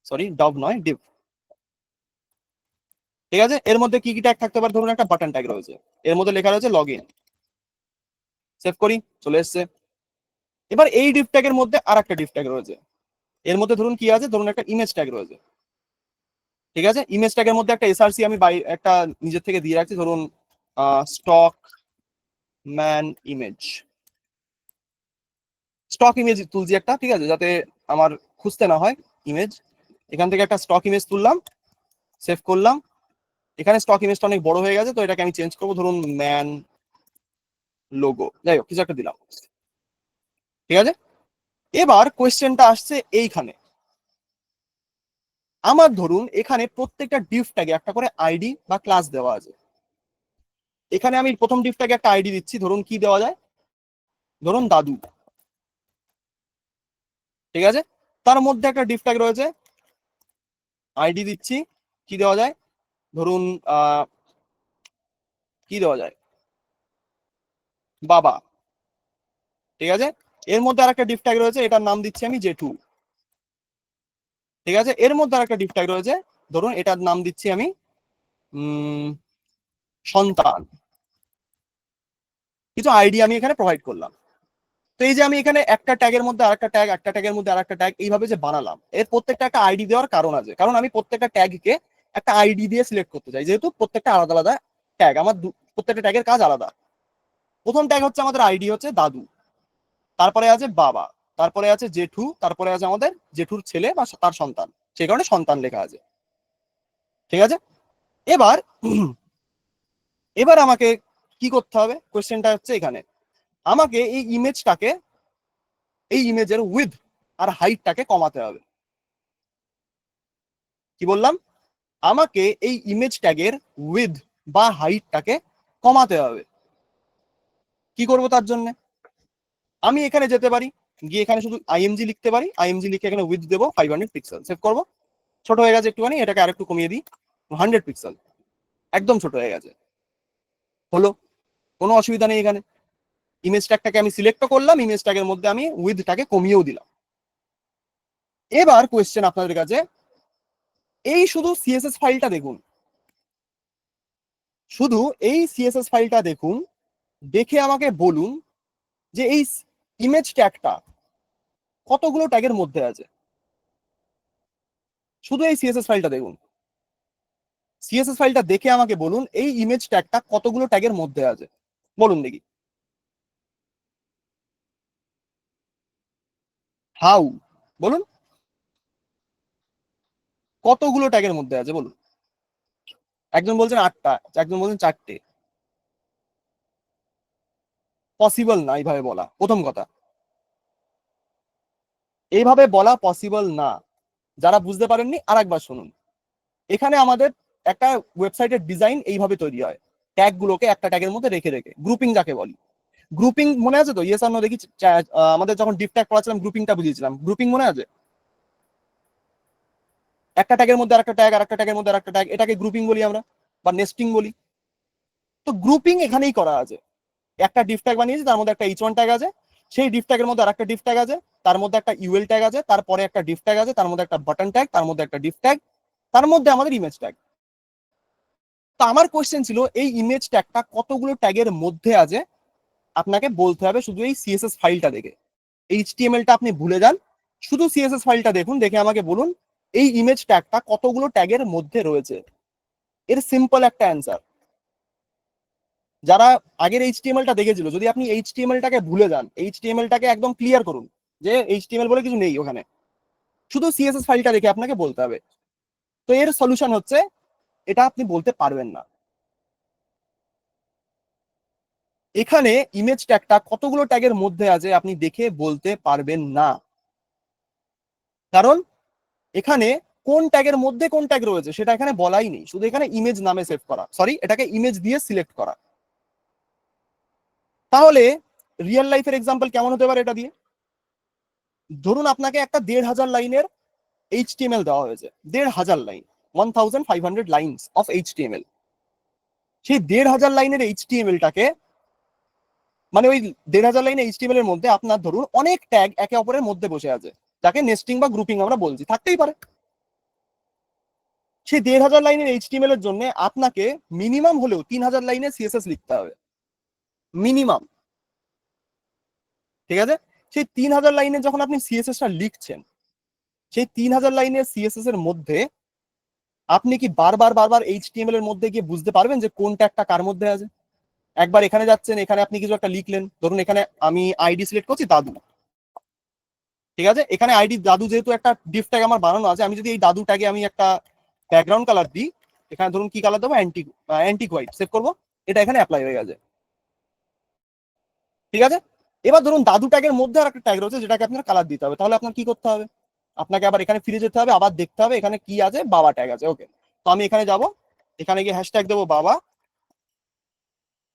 সরি ডব নয় ডিফ। ঠিক আছে? এর মধ্যে কি কি ট্যাগ থাকতে পারে? ধরুন একটা বাটন ট্যাগ রয়েছে, এর মধ্যে লেখা রয়েছে লগ ইন। সেভ করি, চলে এসছে। এবার এই ডিফ ট্যাগের মধ্যে আর একটা ডিফ ট্যাগ রয়েছে, এর মধ্যে ধরুন কি আছে, ধরুন একটা ইমেজ ট্যাগ রয়েছে। ঠিক আছে? ইমেজ ট্যাগের মধ্যে একটা এসআরসি আমি একটা নিজের থেকে দিয়ে রাখছি, ধরুন stock man image, stock image তুলছি একটা, ঠিক আছে, যাতে আমার খুঁজতে না হয় ইমেজ। এখান থেকে একটা স্টক ইমেজ তুললাম, সেভ করলাম। এখানে স্টক ইমেজটা অনেক বড় হয়ে গেছে, তো এটাকে আমি চেঞ্জ করবো, ধরুন ম্যান লোগো, যাই হোক কিছু একটা দিলাম। ঠিক আছে, এবার কোয়েশ্চেনটা আসছে এইখানে। আমার ধরুন এখানে প্রত্যেকটা ডিভ ট্যাগে একটা করে আইডি বা ক্লাস দেওয়া আছে। এখানে আমি প্রথম ডিভ ট্যাগে একটা আইডি দিচ্ছি, ধরুন কি দেওয়া যায়, ধরুন দাদু। ঠিক আছে, তার মধ্যে একটা ডিভ ট্যাগ রয়েছে, আইডি দিচ্ছি, কি দেওয়া যায়, ধরুন কি দেওয়া যায়, বাবা। ঠিক আছে, এর মধ্যে আরেকটা ডিভ ট্যাগ রয়েছে, এটার নাম দিচ্ছি আমি জেঠু। ঠিক আছে, এর মধ্যে আরেকটা ডিভ ট্যাগ রয়েছে, ধরুন এটার নাম দিচ্ছি আমি সন্তান। কিছু আইডি আমি এখানে প্রোভাইড করলাম। তো এই যে আমি এখানে একটা ট্যাগের মধ্যে আরেকটা ট্যাগ, একটা ট্যাগের মধ্যে আরেকটা ট্যাগ, এইভাবে যে বানালাম, এর প্রত্যেকটা একটা আইডি দেওয়ার কারণ আছে, কারণ আমি প্রত্যেকটা ট্যাগকে একটা আইডি দিয়ে সিলেক্ট করতে চাই, যেহেতু প্রত্যেকটা আলাদা আলাদা ট্যাগ, আমার প্রত্যেকটা ট্যাগের কাজ আলাদা। প্রথম ট্যাগ হচ্ছে আমাদের আইডি হচ্ছে দাদু, তারপরে আছে বাবা, তারপরে আছে জেঠু, তারপরে আছে আমাদের জেঠুর ছেলে বা তার সন্তান, সেই কারণে সন্তান লেখা আছে। ঠিক আছে, এবার এবার আমাকে কি করতে হবে, কোয়েশ্চেনটা হচ্ছে এখানে, আমাকে এই ইমেজের উইথ আর হাইটটাকে কমাতে হবে। কি বললাম, আমাকে এই ইমেজ ট্যাগের উইথ বা হাইটটাকে কমাতে হবে। কি করব তার জন্য, আমি এখানে যেতে পারি, গিয়ে এখানে শুধু আইএমজি লিখতে পারি, আইএমজি লিখে এখানে উইথ দেবো 500 পিক্সেল, সেভ করবো। ছোট হয়ে গেছে একটুখানি, এটাকে আরেকটু কমিয়ে দিই, 100 পিক্সেল, একদম ছোট হয়ে গেছে, হলো, কোনো অসুবিধা নেই। এখানে ইমেজ ট্যাগটাকে আমি সিলেক্ট করলাম, ইমেজ ট্যাগের মধ্যে আমি উইথটাকে কমিয়েও দিলাম। এবার কোয়েশ্চেন আপনাদের কাছে, এই শুধু সিএসএস ফাইলটা দেখুন, শুধু এই সিএসএস ফাইলটা দেখুন, দেখে আমাকে বলুন যে এই ইমেজ ট্যাগটা কতগুলো ট্যাগের মধ্যে আছে। শুধু এই সিএসএস ফাইলটা দেখুন, সিএসএস ফাইলটা দেখে আমাকে বলুন এই ইমেজ ট্যাগটা কতগুলো ট্যাগের মধ্যে আছে, বলুন দেখি। হাউ, বলুন কতগুলো ট্যাগের মধ্যে আছে বলুন। একজন বলছেন 8টা, একজন বলছেন 4টে। পসিবল না এইভাবে বলা, প্রথম কথা, এইভাবে বলা পসিবল না। যারা বুঝতে পারেননি আরেকবার শুনুন। এখানে আমাদের একটা ওয়েবসাইটের ডিজাইন এইভাবে তৈরি হয়, ট্যাগ গুলোকে একটা ট্যাগের মধ্যে রেখে রেখে, গ্রুপিং যাকে বলি। গ্রুপিং মনে আছে তো, ইয়েস আর নো দেখি, আমাদের যখন ডিপ ট্যাগ পড়াচ্ছিলাম গ্রুপিংটা বুঝিয়েছিলাম, গ্রুপিং মনে আছে, একটা ট্যাগের মধ্যে আরেকটা ট্যাগ, আরেকটা ট্যাগের মধ্যে আরেকটা ট্যাগ, এটাকে গ্রুপিং বলি আমরা, বা নেস্টিং বলি। তো গ্রুপিং এখানেই করা আছে, একটা ডিফ ট্যাগ বানিয়েছি, তার মধ্যে একটা এইচ1 ট্যাগ আছে, সেই ডিফ ট্যাগের মধ্যে আরেকটা ডিফ ট্যাগ আছে, তার মধ্যে একটা ইউএল ট্যাগ আছে, তারপরে একটা ডিফ ট্যাগ আছে, তার মধ্যে একটা বাটন ট্যাগ, তার মধ্যে একটা ডিফ ট্যাগ, তার মধ্যে আমাদের ইমেজ ট্যাগ। তো আমার কোশ্চেন ছিল এই ইমেজ ট্যাগটা কতগুলো ট্যাগের মধ্যে আছে, আপনাকে বলতে হবে শুধু এই সিএসএস ফাইলটা দেখে। এইচটিএমএলটা আপনি ভুলে যান, শুধু সিএসএস ফাইলটা দেখুন, দেখে আমাকে বলুন এই ইমেজ ট্যাগটা কতগুলো ট্যাগের মধ্যে রয়েছে। এর সিম্পল একটা অ্যান্সার। যারা আগের এইচটিএমএলটা দেখেছিল, যদি আপনি এইচটিএমএলটাকে ভুলে যান, এইচটিএমএলটাকে একদম ক্লিয়ার করুন যে এইচটিএমএল বলে কিছু নেই ওখানে, শুধু সিএসএস ফাইলটা দেখে আপনাকে বলতে হবে। তো এর সলিউশন হচ্ছে, এটা আপনি বলতে পারবেন না। এখানে ইমেজ ট্যাগটা কতগুলো ট্যাগের মধ্যে আছে আপনি দেখে বলতে পারবেন না, কারণ এখানে কোন ট্যাগের মধ্যে কোন ট্যাগ রয়েছে সেটা এখানে বলাই নেই, শুধু এখানে ইমেজ নামে সেভ করা, সরি এটাকে ইমেজ দিয়ে সিলেক্ট করা। তাহলে রিয়েল লাইফের এক্সাম্পল কেমন হতে পারে এটা দিয়ে, ধরুন আপনাকে একটা 1500 লাইনের এইচটিএমএল দেওয়া হয়েছে, 1500 লাইন, 1500 লাইনস অফ এইচটিএমএল। সেই 1500 লাইনের এইচটিএমএলটাকে, মানে ওই 1500 লাইনের এইচটিএমএল এর মধ্যে আপনার ধরুন অনেক ট্যাগ একে অপরের মধ্যে বসে আছে, যাকে নেস্টিং বা গ্রুপিং আমরা বলছি, থাকতেই পারে। সেই 1500 লাইনের এইচটিএমএল এর জন্য আপনাকে মিনিমাম হলেও 3000 লাইনের সিএসএস লিখতে হবে, মিনিমাম। ঠিক আছে, সেই 3000 লাইনে যখন আপনি সিএসএসটা লিখছেন, সেই 3000 লাইনের সিএসএস এর মধ্যে আপনি কি বারবার বারবার এইচটিএমএল এর মধ্যে গিয়ে বুঝতে পারবেন যে কোন ট্যাগটা কার মধ্যে আছে? একবার এখানে যাচ্ছেন, এখানে আপনি কিছু একটা লিখলেন, ধরুন এখানে আমি আইডি সিলেক্ট করছি দাদু, ঠিক আছে, এখানে আইডি দাদু যেহেতু একটা ডিফ ট্যাগ আমার বানানো আছে, আমি যদি এই দাদু ট্যাগে আমি একটা ব্যাকগ্রাউন্ড কালার দিই, এখানে ধরুন কি কালার দেবো, অ্যান্টিক হোয়াইট সেভ করবো, এটা এখানে অ্যাপ্লাই হয়ে গেছে। ঠিক আছে, এবার ধরুন দাদু ট্যাগের মধ্যে আর একটা ট্যাগ রয়েছে যেটাকে আপনার কালার দিতে হবে, তাহলে আপনার কি করতে হবে, আপনাকে আবার এখানে ফিরে যেতে হবে, আবার দেখতে হবে এখানে কি আছে, বাবা ট্যাগ আছে। ওকে, তো আমি এখানে যাব, এখানে গিয়ে হ্যাশট্যাগ দেবো বাবা,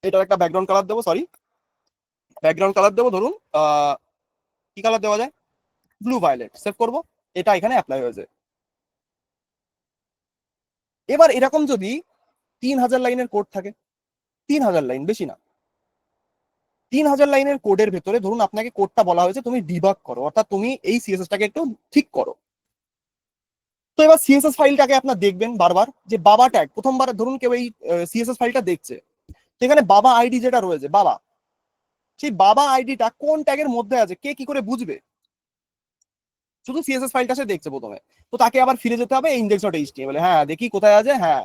এটার একটা ব্যাকগ্রাউন্ড কালার দেবো, সরি ব্যাকগ্রাউন্ড কালার দেবো ধরুন কি কালার দেওয়া যায়, ব্লু ভায়োলেট, সেভ করবো, এটা এখানে অ্যাপ্লাই হয়েছে। এবার এরকম যদি 3000 লাইনের কোড থাকে, 3000 লাইন, বেশি না, 3000 লাইনের কোডের ভেতরে ধরুন আপনাকে কোডটা বলা হয়েছে তুমি ডিবাগ করো, অর্থাৎ তুমি এই সিএসএস টাকে একটু ঠিক করো। তো এবার সিএসএস ফাইলটাকে আপনার দেখবেন বারবার, যে বাবা ট্যাগ প্রথমবার ধরুন কেউ এই সিএসএস ফাইলটা দেখছে, সেখানে বাবা আইডি যেটা রয়েছে বাবা, সেই বাবা আইডিটা কোন ট্যাগের মধ্যে আছে কে কি করে বুঝবে, শুধু সিএসএস ফাইলটা সে দেখছে প্রথমে। তো তাকে আবার ফিরে যেতে হবে ইনডেক্স ডট এইচটিএমএল, হ্যাঁ দেখি কোথায় আছে, হ্যাঁ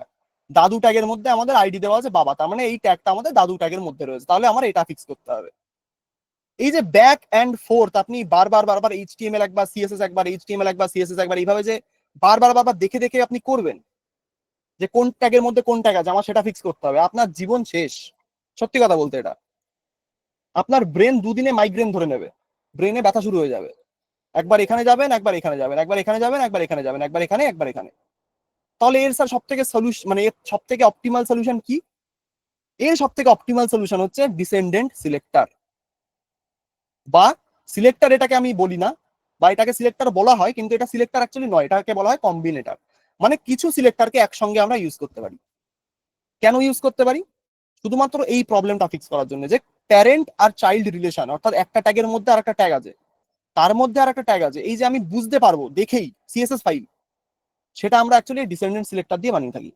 দাদু ট্যাগের মধ্যে আমাদের আইডি দেওয়া আছে বাবা, তার মানে এই ট্যাগটা আমাদের দাদু ট্যাগের মধ্যে রয়েছে, তাহলে আমার এটা ফিক্স করতে হবে। এই যে ব্যাক এন্ড ফোর্থ আপনি বারবার বারবার এইচটিএমএল একবার সিএসএস একবার এইচটিএমএল একবার সিএসএস একবার এইভাবে যে বারবার বারবার দেখে দেখে আপনি করবেন যে কোন ট্যাগের মধ্যে কোন ট্যাগ আছে আমার সেটা ফিক্স করতে হবে, আপনার জীবন শেষ। সত্যি কথা বলতে এটা আপনার ব্রেন দুদিনে মাইগ্রেন ধরে নেবে, ব্রেনে ব্যথা শুরু হয়ে যাবে, একবার এখানে যাবেন একবার এখানে যাবেন, একবার এখানে যাবেন একবার এখানে যাবেন, একবার এখানে একবার এখানে। তাহলে এর স্যার সব থেকে সলিউশন, মানে এর সব থেকে অপটিমাল সলিউশন কি, এর সব থেকে অপটিমাল সলিউশন হচ্ছে ডিসেন্ডেন্ট সিলেক্টর, বা সিলেক্টর এটাকে আমি বলি না, বা এটাকে সিলেক্টর বলা হয় কিন্তু এটা সিলেক্টর অ্যাকচুয়ালি নয়, এটাকে বলা হয় কম্বিনেটর। মানে কিছু সিলেক্টরকে একসঙ্গে আমরা ইউজ করতে পারি। কেন ইউজ করতে পারি, শুধুমাত্র এই প্রবলেমটা ফিক্স করার জন্য যে প্যারেন্ট আর চাইল্ড রিলেশন, অর্থাৎ একটা ট্যাগের মধ্যে আর একটা ট্যাগ আছে, তার মধ্যে আর একটা ট্যাগ আছে, এই যে আমি বুঝতে পারবো দেখেই সিএসএস ফাইল, সেটা আমরা অ্যাকচুয়ালি ডিসেন্ডেন্ট সিলেক্টর দিয়ে বানিয়ে থাকি।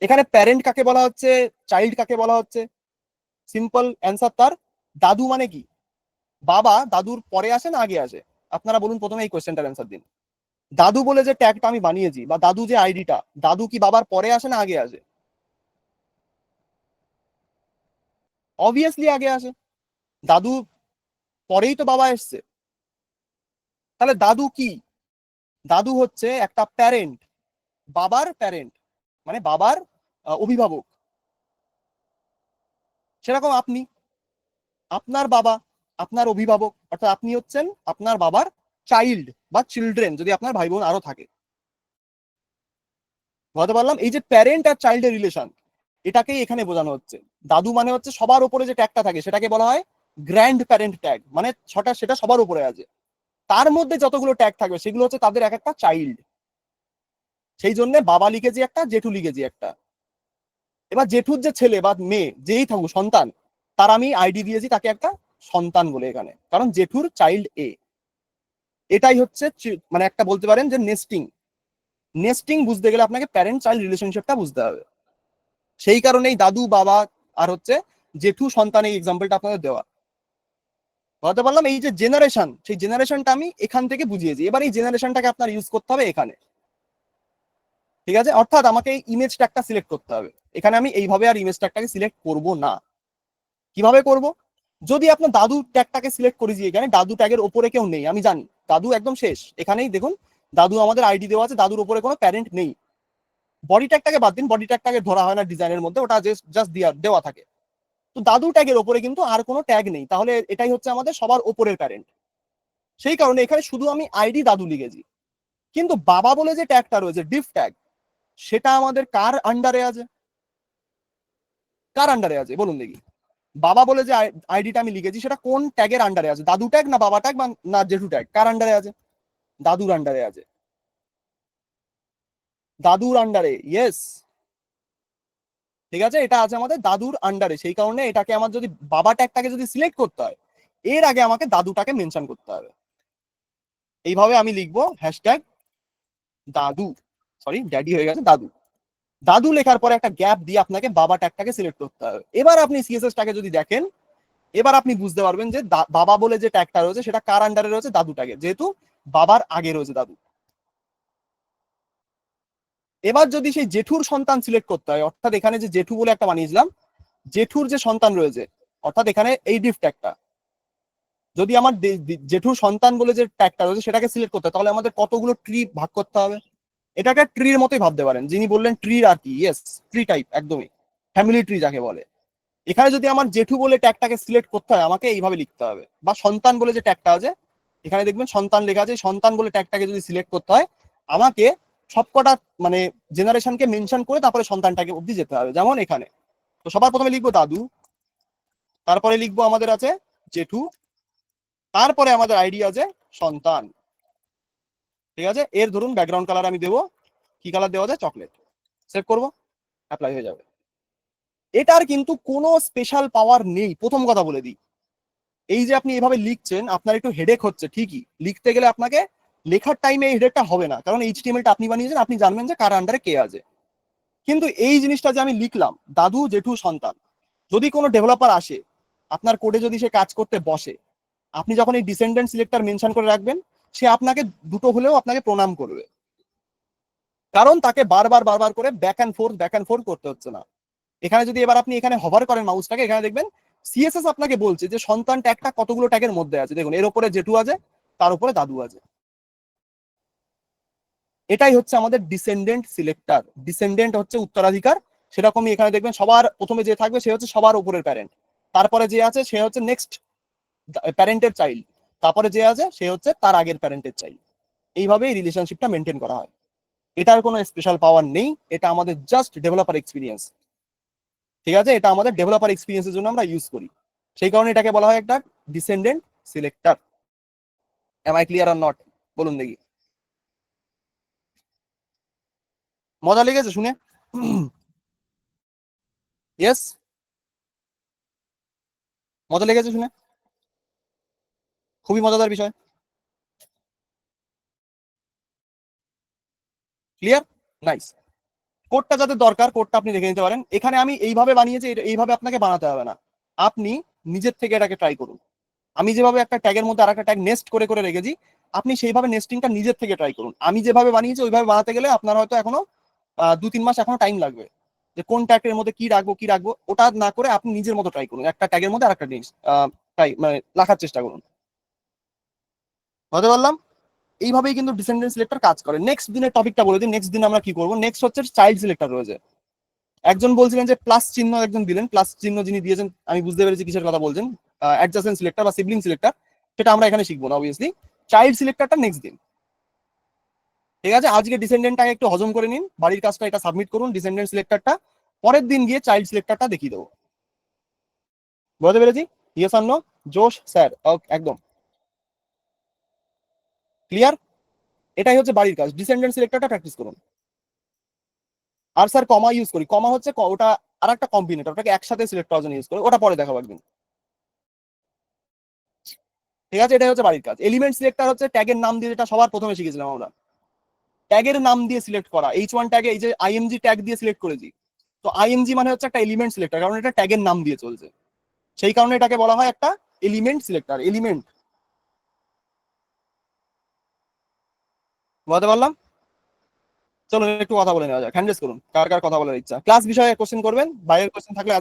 এখানে প্যারেন্ট কাকে বলা হচ্ছে, চাইল্ড কাকে বলা হচ্ছে, সিম্পল অ্যান্সার তার, দাদু মানে কি, বাবা দাদুর পরে আসে না আগে আসে, আপনারা বলুন প্রথমে এই কোয়েশ্চেনটার অ্যান্সার দিন। দাদু বলে যে ট্যাগটা আমি বানিয়েছি বা দাদু যে আইডিটা, দাদু কি বাবার পরে আসে না আগে আসে, অবভিয়াসলি আগে আসে, দাদু পরেই তো বাবা এসছে। তাহলে দাদু কি, দাদু হচ্ছে একটা প্যারেন্ট, বাবার প্যারেন্ট, মানে বাবার অভিভাবক। সেরকম আপনি, আপনার বাবা আপনার অভিভাবক, অর্থাৎ আপনি হচ্ছেন আপনার বাবার চাইল্ড বা চিলড্রেন যদি আপনার ভাই বোন আরো থাকে। বলতে পারলাম, এই যে প্যারেন্ট আর চাইল্ডের রিলেশন, এটাকেই এখানে বোঝানো হচ্ছে। দাদু মানে হচ্ছে সবার উপরে যে ট্যাগটা থাকে সেটাকে বলা হয় গ্র্যান্ড প্যারেন্ট ট্যাগ, মানে ছটা সেটা সবার উপরে আছে, তার মধ্যে যতগুলো ট্যাগ থাকবে সেগুলো হচ্ছে তাদের এক একটা চাইল্ড। সেই জন্য বাবা লিখেছি একটা, জেঠু লিখেছি একটা। এবার জেঠুর যে ছেলে বা মেয়ে যেই থাকুক সন্তান, তার আমি আইডি দিয়েছি তাকে একটা সন্তান বলে এখানে, কারণ জেঠুর চাইল্ড এ। এটাই হচ্ছে মানে একটা বলতে পারেন যে নেস্টিং। নেস্টিং বুঝতে গেলে আপনাকে প্যারেন্ট চাইল্ড রিলেশনশিপটা বুঝতে হবে। সেই কারণেই দাদু বাবা আর হচ্ছে জেঠু সন্তান, এই এক্সাম্পলটা আপনাদের দেওয়া। বলতে পারলাম এই যে জেনারেশন, সেই জেনারেশনটা আমি এখান থেকে বুঝিয়েছি, এবার এই জেনারেশনটাকে আপনার ইউজ করতে হবে এখানে। ঠিক আছে, অর্থাৎ আমাকে এই ইমেজ ট্যাগটা সিলেক্ট করতে হবে, এখানে আমি এইভাবে আর ইমেজ ট্যাগটাকে সিলেক্ট করব না। কিভাবে করব, যদি আপনার দাদু ট্যাগটাকে সিলেক্ট করেছি, এখানে দাদু ট্যাগের ওপরে কেউ নেই, আমি জানি দাদু একদম শেষ, এখানেই দেখুন দাদু আমাদের আইডি দেওয়া আছে, দাদুর উপরে কোনো প্যারেন্ট নেই। বডি ট্যাগটাকে বাদ দিন, বডি ট্যাগটাকে ধরা হয় না ডিজাইনের মধ্যে, ওটা জাস্ট দেওয়া থাকে। তো দাদু ট্যাগের ওপরে কিন্তু আর কোনো ট্যাগ নেই, তাহলে এটাই হচ্ছে আমাদের সবার ওপরের প্যারেন্ট। সেই কারণে এখানে শুধু আমি আইডি দাদু লিখেছি। কিন্তু বাবা বলে যে ট্যাগটা রয়েছে ডিফ ট্যাগ, সেটা আমাদের কার আন্ডারে আছে, কার আন্ডারে আছে বলুন দেখি। বাবা বলে যে আইডিটা আমি লিখেছি সেটা কোন ট্যাগের আন্ডারে আছে, দাদু ট্যাগ না বাবা ট্যাগ বা না জেঠু ট্যাগ, কার আন্ডারে আছে, দাদুর আন্ডারে আছে, দাদুর আন্ডারে, ইয়েস। ঠিক আছে, এটা আছে আমাদের দাদুর আন্ডারে, সেই কারণে এটাকে আমার যদি বাবা ট্যাগটাকে যদি সিলেক্ট করতে হয়, এর আগে আমাকে দাদুটাকে মেনশন করতে হবে। এইভাবে আমি লিখবো হ্যাশট্যাগ দাদু, সরি ড্যাডি হয়ে গেছে, দাদু। দাদু লেখার পরে একটা গ্যাপ দিয়ে আপনাকে বাবা ট্যাগটাকে সিলেক্ট করতে হবে। এবার আপনি সিএসএস টাকে যদি দেখেন, এবার আপনি বুঝতে পারবেন যে বাবা বলে যে ট্যাগটা রয়েছে সেটা কার আন্ডারে রয়েছে, দাদু ট্যাগে, যেহেতু বাবার আগে রয়েছে দাদু। এবার যদি সেই জেঠুর সন্তান সিলেক্ট করতে হয়, অর্থাৎ এখানে যে জেঠু বলে একটা বানিয়েছিলাম, জেঠুর যে সন্তান রয়েছে, অর্থাৎ এখানে এই ডিফ ট্যাগটা, যদি আমার জেঠুর সন্তান বলে যে ট্যাগটা রয়েছে সেটাকে সিলেক্ট করতে হয়, তাহলে আমাদের কতগুলো ট্রি ভাগ করতে হবে। এটাকে ট্রির মতোই ভাবতে পারেন, যিনি বললেন ট্রির আর কি, ইয়েস ট্রি টাইপ একদমই, ফ্যামিলি ট্রি যাকে বলে। এখানে যদি আমার জেঠু বলে ট্যাগটাকে সিলেক্ট করতে হয় আমাকে এইভাবে লিখতে হবে, বা সন্তান বলে যে ট্যাগটা আছে এখানে দেখবেন সন্তান লেখা আছে, সন্তান বলে ট্যাগটাকে যদি সিলেক্ট করতে হয় আমাকে সবকটা মানে জেনারেশনকে মেনশন করে তারপরে সন্তানটাকে অব্দি যেতে হবে। যেমন এখানে তো সবার প্রথমে লিখবো দাদু, তারপরে লিখবো আমাদের আছে জেঠু, তারপরে আমাদের আইডি আছে সন্তান। ঠিক আছে, এর ধরুন ব্যাকগ্রাউন্ড কালার আমি দেবো, কি কালার দেওয়া যায়, চকলেট। সেভ করবো, অ্যাপ্লাই হয়ে যাবে। এটার কিন্তু কোনো স্পেশাল পাওয়ার নেই, প্রথম কথা বলে দিই। এই যে আপনি এভাবে লিখছেন আপনার একটু হেডেক হচ্ছে ঠিকই, লিখতে গেলে আপনাকে লেখার টাইমে এই হেডেকটা হবে না, কারণ এইচটিএমএলটা আপনি বানিয়েছেন, আপনি জানবেন যে কার আন্ডারে কে আছে। কিন্তু এই জিনিসটা যে আমি লিখলাম দাদু জেঠু সন্তান, যদি কোনো ডেভেলপার আসে আপনার কোডে যদি সে কাজ করতে বসে, আপনি যখন এই ডিসেন্ডেন্ট সিলেক্টর মেনশন করে রাখবেন, সে আপনাকে দুটো হলেও আপনাকে প্রণাম করবে, কারণ তাকে বারবার বারবার করে ব্যাক অ্যান্ড ফোর্থ করতে হচ্ছে না। এখানে যদি এবার আপনি এখানে হভার করেন মাউসটাকে, এখানে দেখবেন সিএসএস আপনাকে বলছে যে সন্তান ট্যাগটা কতগুলো ট্যাগের মধ্যে আছে। দেখুন এর উপরে জেঠু আছে, তার উপরে দাদু আছে। এটাই হচ্ছে আমাদের ডিসেন্ডেন্ট সিলেক্টর। ডিসেন্ডেন্ট হচ্ছে উত্তরাধিকার, সেরকমই এখানে দেখবেন সবার প্রথমে যে থাকবে সে হচ্ছে সবার উপরের প্যারেন্ট, তারপরে যে আছে সে হচ্ছে নেক্সট প্যারেন্টের চাইল্ড, তারপরে যে আছে সে হচ্ছে তার আগের প্যারেন্টের চাইল্ড। এইভাবেই রিলেশনশিপটা মেনটেন করা হয়। এটার কোনো স্পেশাল পাওয়ার নেই, এটা আমাদের জাস্ট ডেভেলপার এক্সপিরিয়েন্স। ঠিক আছে, এটা আমাদের ডেভেলপার এক্সপিরিয়েন্সের জন্য আমরা ইউজ করি, সেই কারণে এটাকে বলা হয় একটা descendant selector. Am I clear or not, বলুন দেখি। মজা লেগেছে শুনে? ইয়েস, মজা লেগেছে শুনে, খুবই মজাদার বিষয়। Clear, nice. কোডটা যাদের দরকার কোডটা আপনি দেখে নিতে পারেন। এখানে আমি এইভাবে বানিয়েছি, এইভাবে আপনাকে বানাতে হবে না, আপনি নিজের থেকে এটাকে ট্রাই করুন। আমি যেভাবে একটা ট্যাগের মধ্যে আরেকটা ট্যাগ নেস্ট করে করে রেখেছি, আপনি সেইভাবে নেস্টিংটা নিজের থেকে ট্রাই করুন। আমি যেভাবে বানিয়েছি ওইভাবে বানাতে গেলে আপনার হয়তো এখনো 2-3 মাস এখনো টাইম লাগবে, যে কোন ট্যাগের মধ্যে কি রাখবো ওটা না করে আপনি নিজের মতো ট্রাই করুন, একটা ট্যাগের মধ্যে আরেকটা জিনিস ট্রাই মানে লেখার চেষ্টা করুন। বুঝতে পারলাম। এইভাবেই কিন্তু ডিসেন্ডেন্ট সিলেক্টর কাজ করে। নেক্সট দিনের টপিকটা বলে দিন, নেক্সট দিন আমরা কি করবো। নেক্সট হচ্ছে চাইল্ড সিলেক্টর রয়েছে। একজন বলছিলেন যে প্লাস চিহ্ন, একজন দিলেন প্লাস চিহ্ন, যিনি দিয়েছেন আমি বুঝতে পেরেছি কিসের কথা বলছেন, অ্যাডজাসেন্ট সিলেক্টর বা সিবলিং সিলেক্টর, সেটা আমরা এখানে শিখবো না অবভিয়াসলি। চাইল্ড সিলেক্টরটা নেক্সট দিন। ঠিক আছে, আজকে ডিসেন্ডেন্টটাকে একটু হজম করে নিন, বাড়ির কাজটা এটা সাবমিট করুন ডিসেন্ডেন্ট সিলেক্টরটা, পরের দিন গিয়ে চাইল্ড সিলেক্টরটা দেখিয়ে দেবো। বুঝতে পেরেছি? ইয়েস আর নো? জোশ স্যার, ওকে একদম ক্লিয়ার। এটাই হচ্ছে বাড়ির কাজ, ডিসেন্ডেন্ট সিলেক্টরটা প্র্যাকটিস করুন। আর স্যার কমা ইউজ করি, কমা হচ্ছে ওটা আর একটা কম্বিনেটর, ওটাকে একসাথে সিলেক্ট করার জন্য ইউজ করি, ওটা পরে দেখাবো একদিন। ঠিক আছে, এটাই হচ্ছে বাড়ির কাজ। এলিমেন্ট সিলেক্টর হচ্ছে ট্যাগের নাম দিয়ে, যেটা সবার প্রথমে শিখেছিলাম আমরা, ট্যাগের নাম দিয়ে সিলেক্ট করা। H1 ট্যাগে এই যে আইএমজি ট্যাগ দিয়ে সিলেক্ট করেছি, তো আইএমজি মানে হচ্ছে একটা এলিমেন্ট সিলেক্টর, কারণ এটা ট্যাগের নাম দিয়ে চলছে, সেই কারণে এটাকে বলা হয় একটা এলিমেন্ট সিলেক্টর। এলিমেন্ট, বলতে পারলাম। চলুন একটু কথা বলে নেওয়া যাক, হ্যান্ডেস করুন কার কার কথা বলার ইচ্ছা, ক্লাস বিষয়ে কোশ্চেন করবেন, বাইরের কোশ্চেন থাকলে